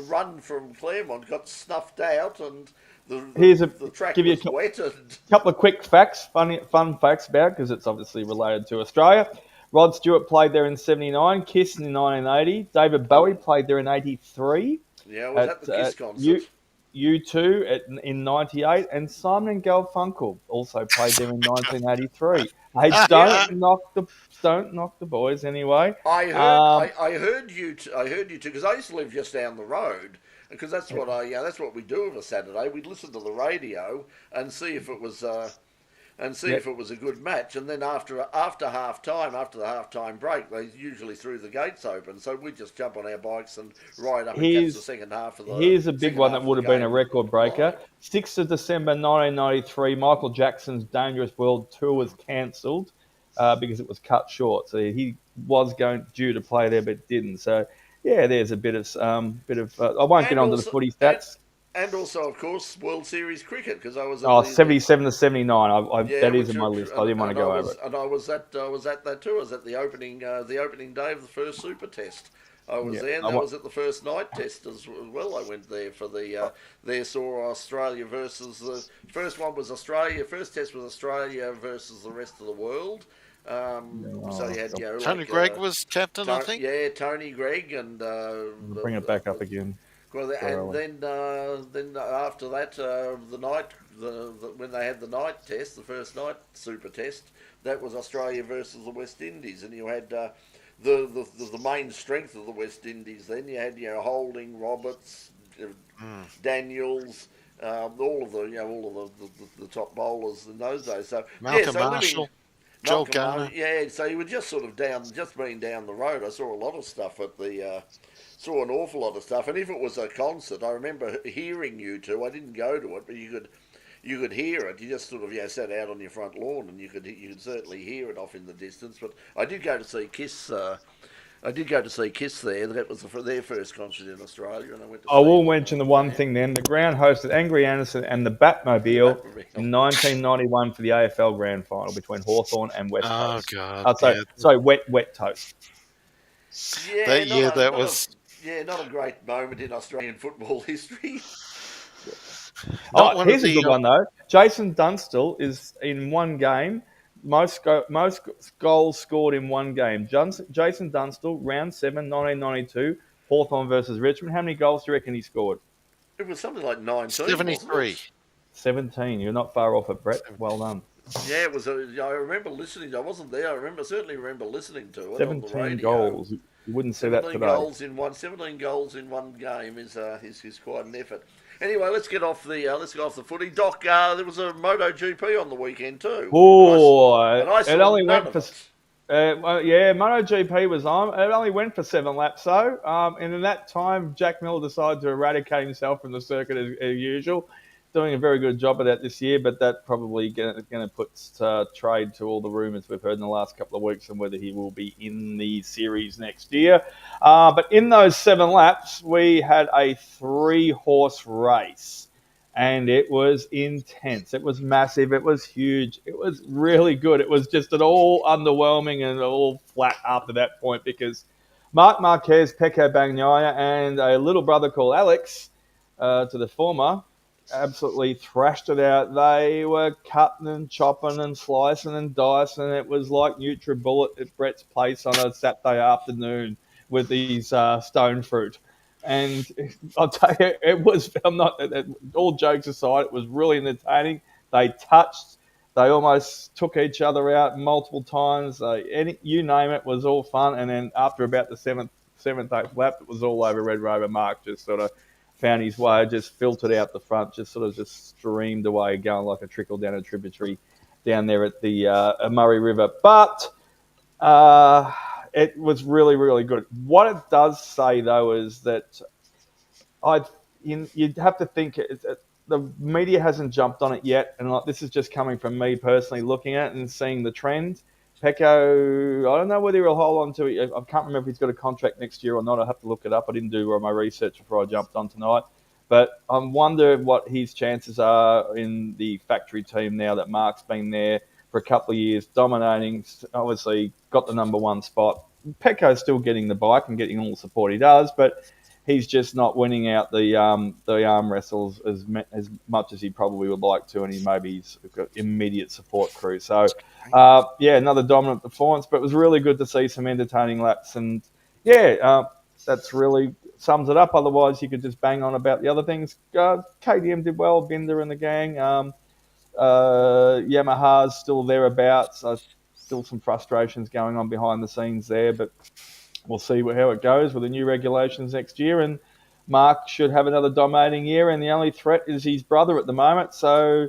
run from Claremont got snuffed out, and the track was wet. A couple of quick facts, fun facts about, because it's obviously related to Australia. Rod Stewart played there in 79, Kiss in 1980, David Bowie played there in 83. Yeah, was at the Kiss concert. U2 in 98, and Simon and Garfunkel also played there in 1983. Hey, don't knock the boys anyway. I heard you two because I used to live just down the road, because that's what we do on a Saturday. We'd listen to the radio and see if it was if it was a good match, and then after the half time break, they usually threw the gates open, so we'd just jump on our bikes and ride up and catch the second half of the. Here's a big one that would have been a record breaker. 6th of December 1993, Michael Jackson's Dangerous World Tour was cancelled because it was cut short. So he was due to play there, but didn't. So yeah, there's a bit of I won't get onto the footy stats. And also, of course, World Series cricket, because I was at 77 to 79. That is in my list. I didn't want to go over it. And I was at that too. I was at the opening day of the first Super Test. I was there, and I was at the first night test as well. I went there for saw Australia versus the first one was Australia. First test was Australia versus the rest of the world. So you had Tony Gregg was captain, I think. Yeah, Tony Gregg, and bring it back up again. Well, and then after that, when they had the night test, the first night Super Test, that was Australia versus the West Indies, and you had the main strength of the West Indies. Then you had Holding, Roberts, Daniels, all of the top bowlers in those days. So Malcolm Marshall. Joel Garner. Yeah, so you were just sort of being down the road. I saw a lot of stuff saw an awful lot of stuff. And if it was a concert, I remember hearing U2. I didn't go to it, but you could hear it. You just sort of sat out on your front lawn, and you could certainly hear it off in the distance. But I did go to see Kiss. There. That was their first concert in Australia, and I went to. I will mention the one thing then. The ground hosted Angry Anderson and the Batmobile in 1991 for the AFL Grand Final between Hawthorn and West Coast. Oh God! So wet toast. That was not a great moment in Australian football history. Here's a good one though. Jason Dunstall is in one game. Most goals scored in one game. Jason Dunstall, round 7, 1992, Hawthorn versus Richmond. How many goals do you reckon he scored? It was something like 19. 73. 17. You're not far off it, Brett. Well done. Yeah, it was. I remember listening. I wasn't there. I certainly remember listening to it. 17 on the radio. Goals. You wouldn't see that today. 17 goals in one game is quite an effort. Anyway, let's get off the footy. Doc, there was a MotoGP on the weekend too. It only went for. MotoGP was on. It only went for 7 laps though. And in that time, Jack Miller decided to eradicate himself from the circuit as usual. Doing a very good job of that this year, but that probably going to put trade to all the rumours we've heard in the last couple of weeks on whether he will be in the series next year. But in those 7 laps, we had a 3-horse race, and it was intense. It was massive. It was huge. It was really good. It was just all underwhelming and all flat after that point because Marc Marquez, Pecco Bagnaia, and a little brother called Alex, to the former, absolutely thrashed it out. They were cutting and chopping and slicing and dicing. It was like NutriBullet at Brett's place on a Saturday afternoon with these stone fruit. And I'll tell you, it was, all jokes aside, it was really entertaining. They touched, they almost took each other out multiple times. You name it, was all fun. And then after about the seventh, 8th lap, it was all over. Red Rover Mark just sort of found his way, just filtered out the front, just sort of just streamed away, going like a trickle down a tributary down there at the Murray River. But it was really, really good. What it does say, though, is that you'd have to think the media hasn't jumped on it yet, and like this is just coming from me personally looking at it and seeing the trend. Pecco, I don't know whether he'll hold on to it. I can't remember if he's got a contract next year or not. I have to look it up. I didn't do my research before I jumped on tonight. But I wonder what his chances are in the factory team now that Mark's been there for a couple of years, dominating, obviously got the number one spot. Pecco's still getting the bike and getting all the support he does, but he's just not winning out the arm wrestles as much as he probably would like to, and he's got immediate support crew. So, another dominant performance, but it was really good to see some entertaining laps, and that's really sums it up. Otherwise, you could just bang on about the other things. KTM did well, Binder and the gang. Yamaha's still thereabouts. Still some frustrations going on behind the scenes there, but we'll see how it goes with the new regulations next year. And Mark should have another dominating year, and the only threat is his brother at the moment. So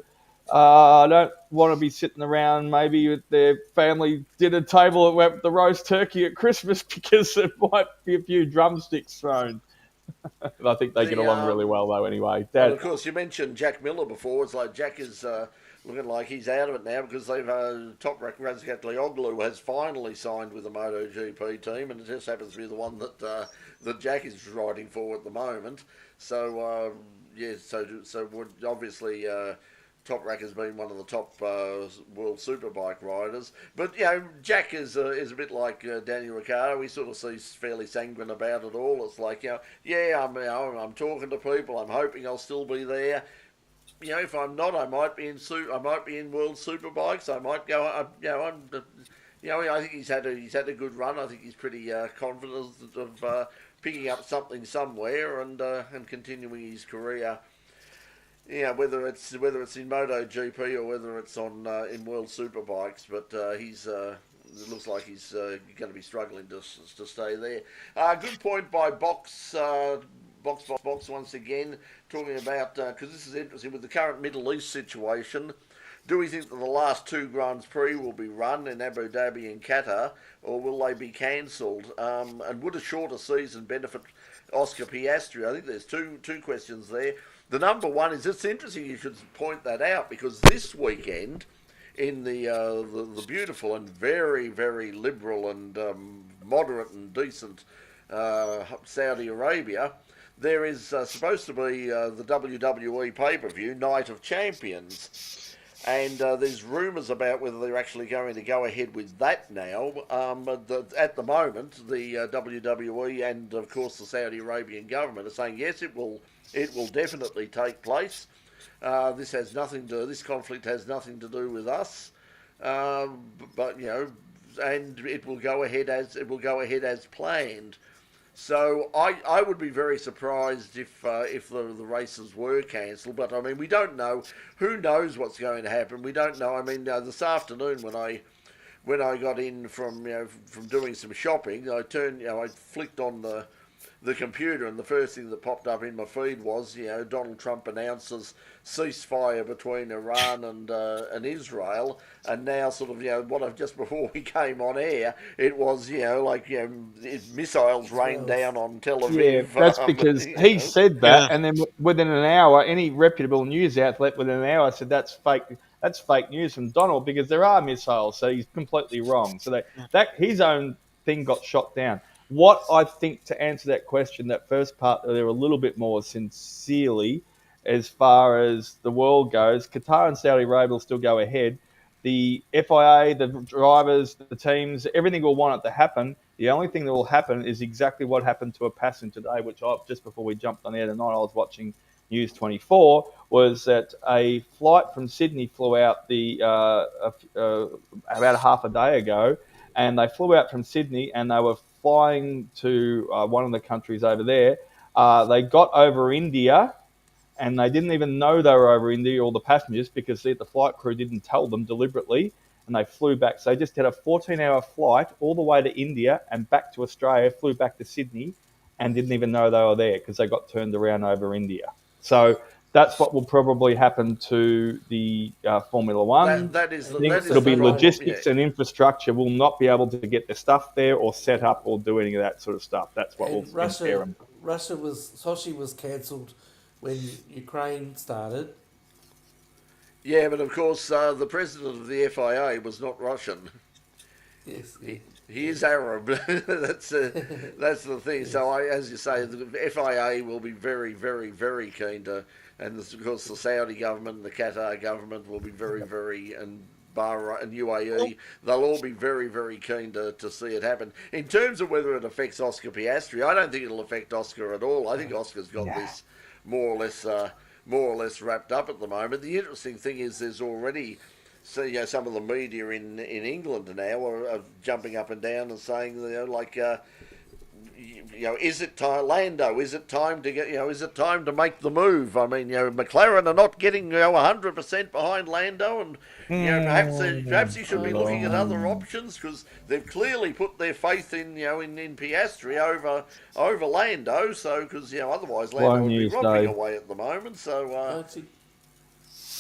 I don't want to be sitting around maybe with their family dinner table at the roast turkey at Christmas because there might be a few drumsticks thrown. I think they get along really well, though, anyway. Well, of course, you mentioned Jack Miller before. It's like Jack is looking like he's out of it now because they've Top Rack Razgatlioglu has finally signed with the MotoGP team, and it just happens to be the one that Jack is riding for at the moment. So obviously. Top Rack has been one of the top world superbike riders, but Jack is a bit like Daniel Ricciardo. He sort of sees fairly sanguine about it all. It's like I'm talking to people. I'm hoping I'll still be there. If I'm not, I might be in World Superbikes. I might go. I think he's had a good run. I think he's pretty confident of picking up something somewhere and continuing his career. Whether it's in MotoGP or whether it's on in World Superbikes, but it looks like he's going to be struggling to stay there. Good point by Box once again, talking about because this is interesting with the current Middle East situation. Do we think that the last two Grands Prix will be run in Abu Dhabi and Qatar, or will they be cancelled? And would a shorter season benefit Oscar Piastri? I think there's two questions there. The number one is, it's interesting you should point that out, because this weekend in the beautiful and very, very liberal and moderate and decent Saudi Arabia, there is supposed to be the WWE pay-per-view, Night of Champions. And there's rumours about whether they're actually going to go ahead with that now. At the moment, the WWE and, of course, the Saudi Arabian government are saying, yes, it will definitely take place. This conflict has nothing to do with us. But and it will go ahead as planned. So I would be very surprised if the races were cancelled. But I mean, we don't know. Who knows what's going to happen? We don't know. I mean, this afternoon when I got in from doing some shopping, I flicked on the computer, and the first thing that popped up in my feed was Donald Trump announces ceasefire between Iran and Israel, and now sort of what I've just before we came on air, it was missiles rained down on Tel Aviv. Yeah, that's because he said that, and then within an hour, any reputable news outlet within an hour said that's fake. That's fake news from Donald, because there are missiles, so he's completely wrong. So that his own thing got shot down. What I think, to answer that question, that first part, they're a little bit more sincerely as far as the world goes. Qatar and Saudi Arabia will still go ahead. The FIA, the drivers, the teams, everything will want it to happen. The only thing that will happen is exactly what happened to a passenger today, which just before we jumped on air tonight, I was watching News 24, was that a flight from Sydney flew out about half a day ago, and they flew out from Sydney and they were flying to one of the countries over there. They got over India, and they didn't even know they were over India, all the passengers, because the flight crew didn't tell them deliberately, and they flew back. So they just had a 14-hour flight all the way to India and back to Australia, flew back to Sydney, and didn't even know they were there because they got turned around over India. So that's what will probably happen to the Formula One. It'll be logistics and infrastructure will not be able to get their stuff there or set up or do any of that sort of stuff. That's what will impair them. Sochi was cancelled when Ukraine started. Yeah, but of course the president of the FIA was not Russian. Yes. He is Arab. That's the thing. Yes. So, as you say, the FIA will be very, very, very keen to, and of course the Saudi government and the Qatar government will be very, very, and Bahrain and UAE, they'll all be very, very keen to see it happen. In terms of whether it affects Oscar Piastri, I don't think it'll affect Oscar at all. I think Oscar's got this more or less wrapped up at the moment. The interesting thing is there's already... So, some of the media in England now are jumping up and down and saying, is it time, Lando? Is it time to get? Is it time to make the move? I mean, McLaren are not getting 100% behind Lando, and perhaps he should be looking at other options because they've clearly put their faith in in Piastri over Lando. So because otherwise Lando would be rocking away at the moment. So.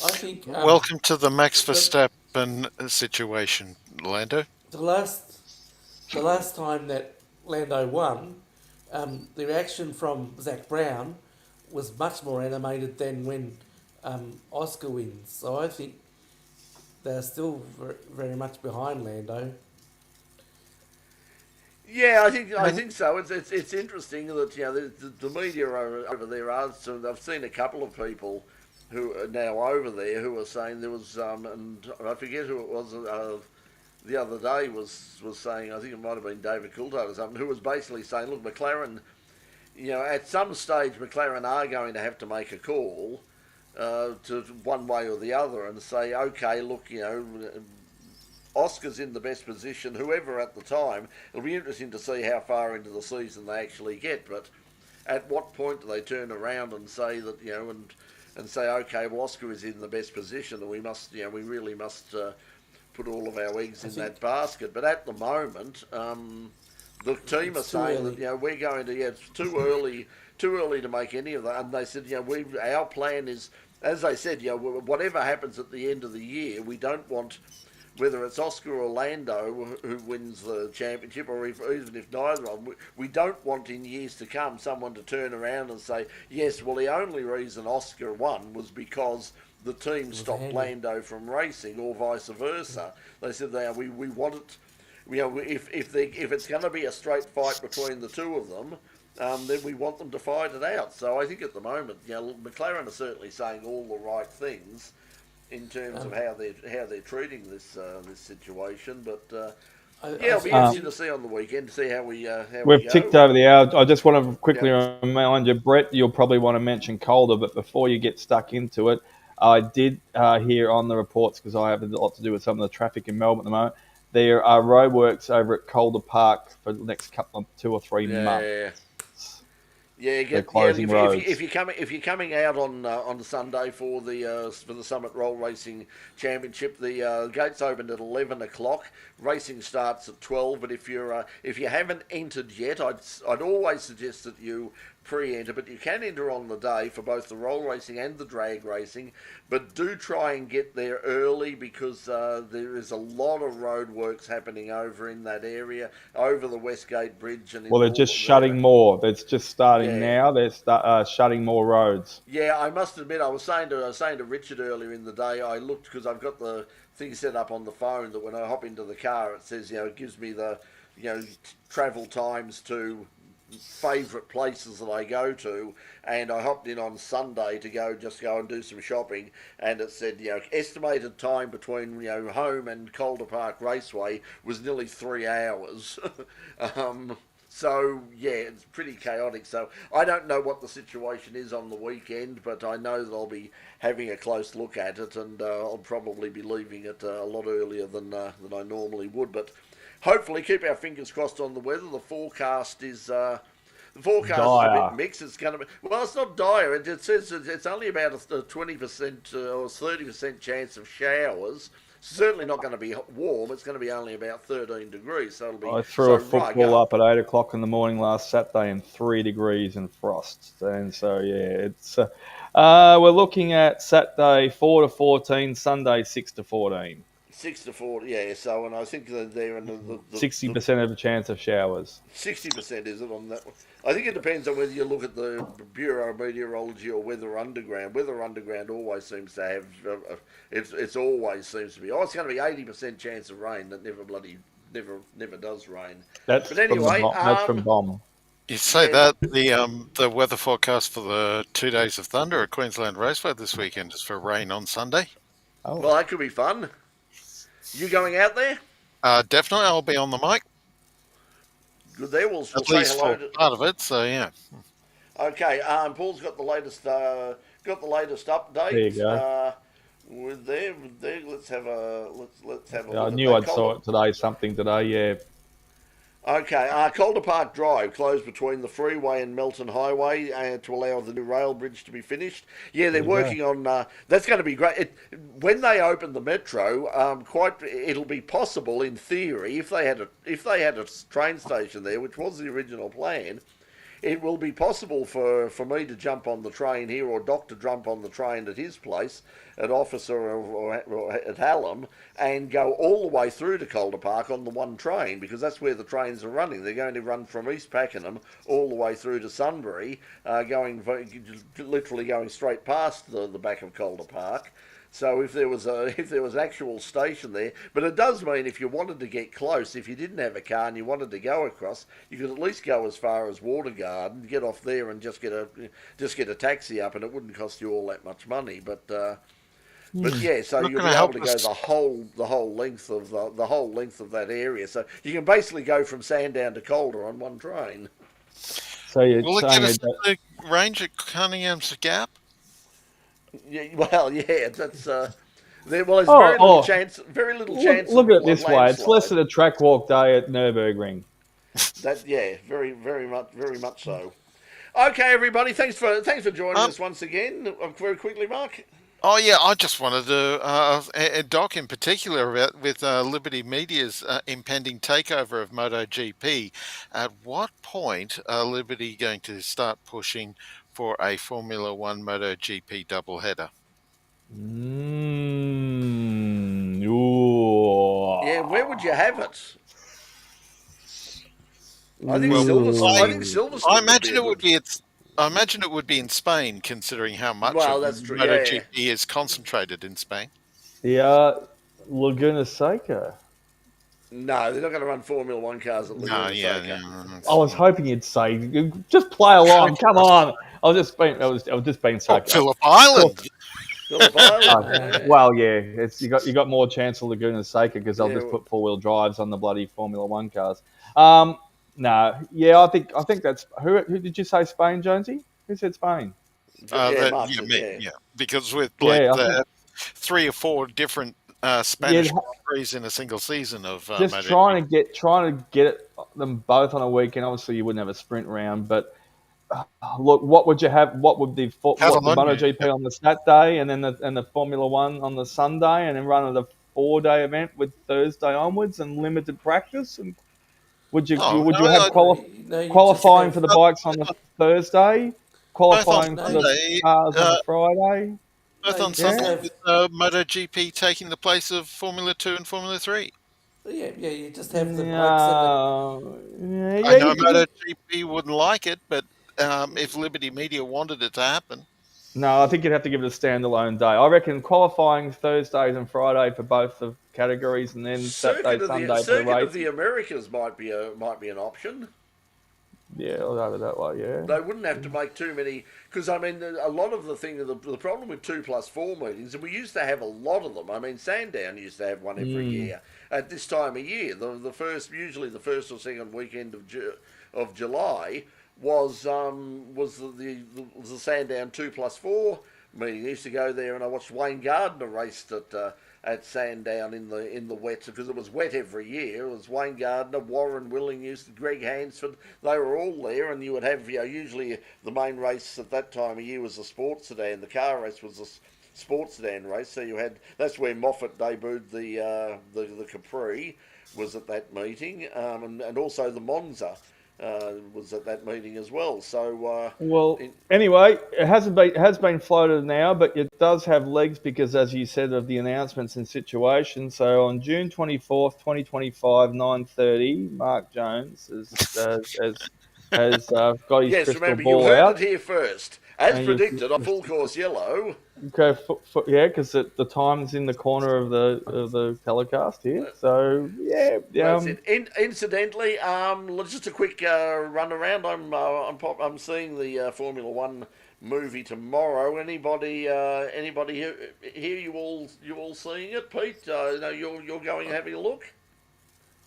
I think. Welcome to the Max Verstappen situation, Lando. The last time that Lando won, the reaction from Zach Brown was much more animated than when Oscar wins. So I think they're still very much behind Lando. Yeah, I think so. It's interesting that the media over there are. So I've seen a couple of people who are now over there who are saying there was and I forget who it was the other day was saying, I think it might have been David Coulthard or something, who was basically saying, look, McLaren, at some stage McLaren are going to have to make a call to one way or the other and say, okay, look, Oscar's in the best position, whoever at the time. It'll be interesting to see how far into the season they actually get, but at what point do they turn around and say that, and say, okay, well, Oscar is in the best position, and we really must put all of our eggs in that basket. But at the moment, the team are saying that we're going to it's too early to make any of that. And they said, our plan is, as they said, whatever happens at the end of the year, we don't want. Whether it's Oscar or Lando who wins the championship, or even if neither of them, we don't want in years to come someone to turn around and say, yes, well, the only reason Oscar won was because the team stopped Lando from racing, or vice versa. They said we want it, if it's going to be a straight fight between the two of them, then we want them to fight it out. So I think at the moment, McLaren are certainly saying all the right things in terms of how they're treating this situation, but it'll be interesting to see on the weekend to see how we've ticked over the hour. I just want to quickly remind you, Brett, you'll probably want to mention Calder, but before you get stuck into it, I did hear on the reports, because I have a lot to do with some of the traffic in Melbourne at the moment. There are roadworks over at Calder Park for the next couple of 2 or 3 months. If you're coming out on Sunday for the Summit Roll Racing Championship, the gates open at 11 o'clock. Racing starts at 12. But if you haven't entered yet, I'd always suggest that you pre-enter, but you can enter on the day for both the roll racing and the drag racing, but do try and get there early, because there is a lot of road works happening over in that area, over the Westgate Bridge. And they're just shutting more. It's just starting now. They're shutting more roads. Yeah, I must admit, I was saying to Richard earlier in the day, I looked, because I've got the thing set up on the phone that when I hop into the car, it says, it gives me the, travel times to favourite places that I go to, and I hopped in on Sunday to go and do some shopping, and it said estimated time between home and Calder Park Raceway was nearly 3 hours. So it's pretty chaotic. So I don't know what the situation is on the weekend, but I know that I'll be having a close look at it, and I'll probably be leaving it a lot earlier than I normally would, but hopefully keep our fingers crossed on the weather. The forecast is a bit mixed. It's going to be, it's not dire. It says it's only about a 20% or 30% chance of showers. certainly not going to be warm. It's going to be only about 13 degrees, so it'll be I threw a right football up at 8 o'clock in the morning last Saturday and 3 degrees and frost. And so, yeah, it's we're looking at Saturday 4 to 14, Sunday 6 to 14. 6 to 4, yeah. So, and I think that they're in the 60% of a chance of showers. 60% is it on that one? I think it depends on whether you look at the Bureau of Meteorology or Weather Underground. Weather Underground always seems to have, it's always seems to be, it's going to be 80% chance of rain. That never does rain. That's But anyway, that's from BOM. You say that the weather forecast for the 2 days of thunder at Queensland Raceway this weekend is for rain on Sunday. Oh. Well, that could be fun. You going out there? Definitely, I'll be on the mic. Good there. We'll At say least hello for part of it. So yeah. Okay, Paul's got the latest update. There you go. With there. Let's have a let's have a look. I at knew that. I'd saw it today, something today, yeah. Okay, Calder Park Drive closed between the freeway and Melton Highway to allow the new rail bridge to be finished. Yeah, they're working on. That's going to be great. When they open the metro, it'll be possible in theory if they had a train station there, which was the original plan. It will be possible for me to jump on the train here, or Doc to jump on the train at his place, at Officer or at Hallam, and go all the way through to Calder Park on the one train, because that's where the trains are running. They're going to run from East Pakenham all the way through to Sunbury, literally going straight past the back of Calder Park. So if there was an actual station there, but it does mean if you wanted to get close, if you didn't have a car and you wanted to go across, you could at least go as far as Watergarden, get off there and just get a taxi up, and it wouldn't cost you all that much money. But yeah, so you'll be able to go the whole length of that area. So you can basically go from Sandown to Calder on one train. So you're Will it saying get us that, to the range at Cunningham's Gap? Yeah, well, yeah, that's there's very little chance. Very little chance. Look at it this way: it's landslide. less than a track walk day at Nurburgring. Very much so. Okay, everybody, thanks for joining us once again. Very quickly, Mark. Oh yeah, I just wanted to Doc in particular about with Liberty Media's impending takeover of MotoGP. At what point are Liberty going to start pushing for a Formula One MotoGP doubleheader? Yeah, where would you have it? I think Silverstone. I imagine it would be I imagine it would be in Spain, considering how much MotoGP is concentrated in Spain. Yeah, Laguna Seca. No, they're not going to run Formula One cars at Laguna Seca. I was hoping you'd say, just play along. Come on. I was just being sarcastic. Phillip Island. Phillip Island. Well, yeah, you got more chance of Laguna Seca because they'll just put 4-wheel drives on the bloody Formula One cars. No, yeah, I think that's who did you say Spain, Jonesy? Who said Spain? Me, because with the 3 or 4 different Spanish Grand Prix in a single season of just trying to get them both on a weekend. Obviously, you wouldn't have a sprint round, but look, what would you have? What would the MotoGP on the Saturday, and then the Formula One on the Sunday, and then run a 4-day event with Thursday onwards and limited practice? And would you have qualifying for the bikes on the Thursday, qualifying for the cars on the Friday? Both on Sunday with MotoGP taking the place of Formula 2 and Formula 3. Yeah, you just have the bikes. I know MotoGP wouldn't like it, but if Liberty Media wanted it to happen. No, I think you'd have to give it a standalone day. I reckon qualifying Thursdays and Friday for both the categories, and then Saturday, Sunday for the race. Circuit of the Americas might be an option. Yeah, I'll go with that way, yeah. They wouldn't have to make too many, because, I mean, a lot of the problem with 2+4 meetings, and we used to have a lot of them. I mean, Sandown used to have one every year at this time of year. Usually the first or second weekend of July was the Sandown 2+4 meeting. I used to go there, and I watched Wayne Gardner raced at Sandown in the wet, because it was wet every year. It was Wayne Gardner, Warren Willing, Greg Hansford. They were all there, and you would have usually the main race at that time of year was the sports sedan. The car race was sports sedan race. So that's where Moffat debuted the Capri, was at that meeting, and also the Monza was at that meeting as well. So anyway, it has been floated now, but it does have legs because, as you said, of the announcements and situations. So on June 24th, 2025, 9:30, Mark Jones has got his yes, crystal remember, you ball heard out. it here first. As And predicted on Full Course Yellow. okay, yeah, because the time's in the corner of the telecast here. So yeah, That's it. Incidentally, just a quick run around. I'm seeing the Formula One movie tomorrow. Anybody here? You all seeing it, Pete? No, you're going and having a look.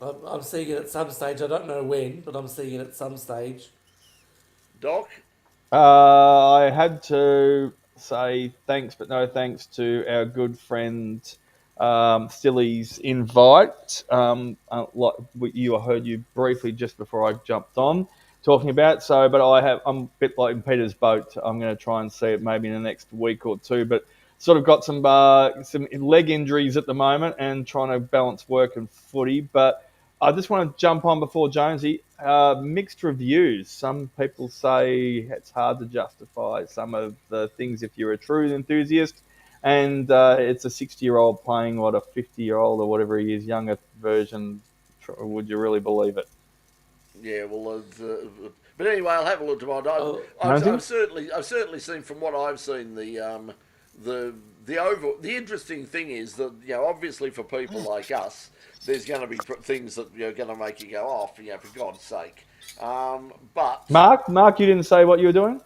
I'm seeing it at some stage. I don't know when, but I'm seeing it at some stage. Doc. I had to say thanks, but no thanks to our good friend Stilly's invite. Like I heard you briefly just before I jumped on talking about. So, but I'm a bit like in Peter's boat. I'm going to try and see it maybe in the next week or two. But sort of got some leg injuries at the moment and trying to balance work and footy. But I just want to jump on before Jonesy. Mixed reviews. Some people say it's hard to justify some of the things if you're a true enthusiast. And it's a 60-year-old playing, a 50-year-old or whatever he is, younger version. Would you really believe it? Yeah, well, but anyway, I'll have a look tomorrow. I've certainly seen, from what I've seen, the interesting thing is that, obviously for people like us, there's going to be things that are going to make you go off, for God's sake. But Mark, you didn't say what you were doing?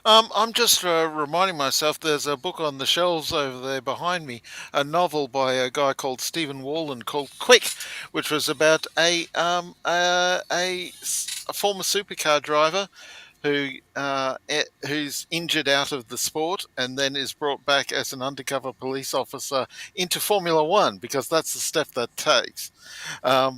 I'm just reminding myself there's a book on the shelves over there behind me, a novel by a guy called Stephen Wallen called Quick, which was about a former supercar driver who's injured out of the sport and then is brought back as an undercover police officer into Formula One, because that's the step that takes. I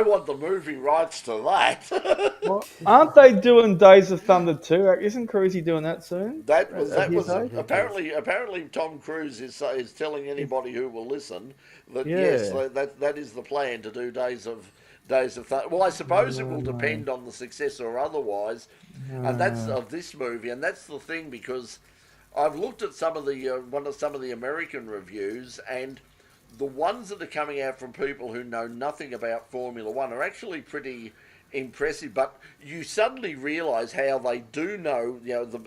want the movie rights to that. Well, aren't they doing Days of Thunder too? Isn't Cruisey doing that soon? That was apparently Tom Cruise is telling anybody who will listen that yes, that is the plan, to do Days of Thunder. Well, I suppose it will depend on the success or otherwise, and that's of this movie, and that's the thing, because I've looked at some of the American reviews, and the ones that are coming out from people who know nothing about Formula One are actually pretty impressive. But you suddenly realise how they do know,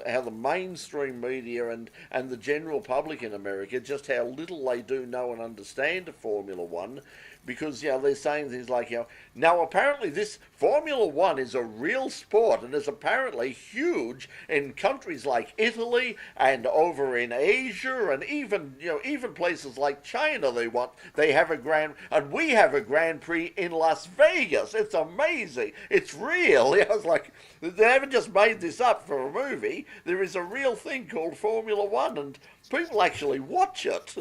how the mainstream media and the general public in America, just how little they do know and understand of Formula One. Because, they're saying things like, now apparently this Formula One is a real sport and is apparently huge in countries like Italy and over in Asia, and even places like China. We have a Grand Prix in Las Vegas. It's amazing. It's real. I was like, they haven't just made this up for a movie. There is a real thing called Formula One, and people actually watch it.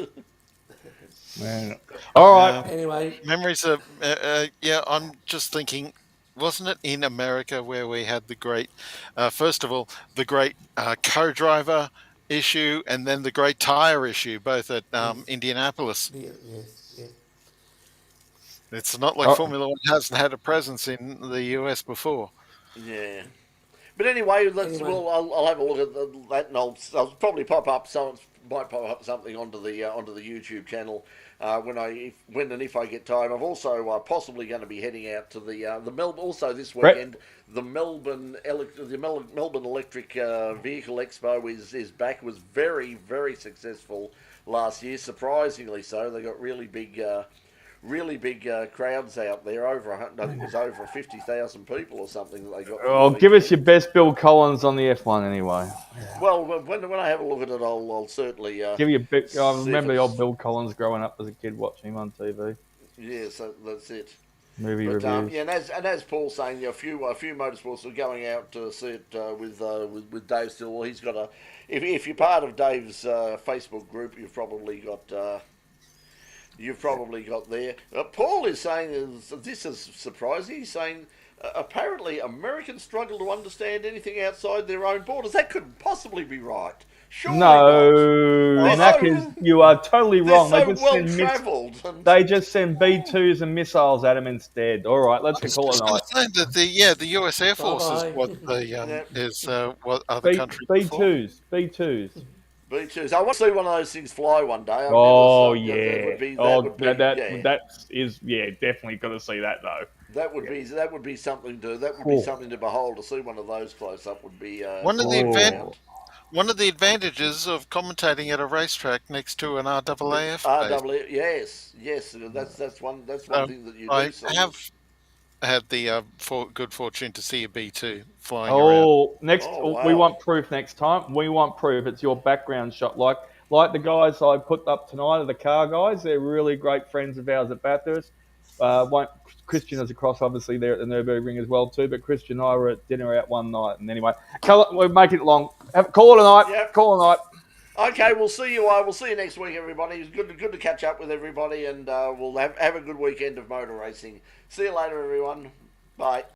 Man. All right. Anyway, memories of I'm just thinking, wasn't it in America where we had the great, first of all, the great co-driver issue, and then the great tire issue, both at Indianapolis? Yes. It's not like Formula One hasn't had a presence in the US before. Yeah. But anyway, I'll have a look at that, and I'll probably might pop up something onto the YouTube channel when and if I get time. I'm also possibly going to be heading out to the Melbourne, also this weekend. The Melbourne Electric Vehicle Expo is back. It was very, very successful last year, surprisingly so. They got really big crowds out there. I think it was over 50,000 people or something that they got. Oh, give us your best Bill Collins on the F1 anyway. Well, when I have a look at it, I'll certainly give you a bit. I remember the old Bill Collins growing up as a kid, watching him on TV. Yeah, so that's it. Movie reviews. And as Paul's saying, a few motorsports are going out to see it with Dave Stillwell. He's got if you're part of Dave's Facebook group, you've probably got. you've probably got there. Paul is saying, this is surprising, he's saying, apparently Americans struggle to understand anything outside their own borders. That couldn't possibly be right. Surely No, not. Knackers, you are totally wrong. They're so well travelled. They just send B2s and missiles at them instead. All right, let's call it a night. Saying that the US Air Force is Bye-bye. what the what other countries B2s. B2s. I want to see one of those things fly one day. Oh That yeah. would be, Definitely got to see that though. That would be something to behold. To see one of those close up would be one of the advantages of commentating at a racetrack next to an RAAF base. yes, that's one thing that you I do see. have had the good fortune to see a B2 flying around. Wow. We want proof next time. We want proof. It's your background shot, like the guys I put up tonight, are the car guys. They're really great friends of ours at Bathurst. Christian is across, obviously, there at the Nurburgring as well too. But Christian and I were at dinner out one night, and anyway, we'll make it long. Call it a night. Yep. Call it a night. Okay, we'll see you. We'll see you next week, everybody. It's good to catch up with everybody, and we'll have a good weekend of motor racing. See you later, everyone. Bye.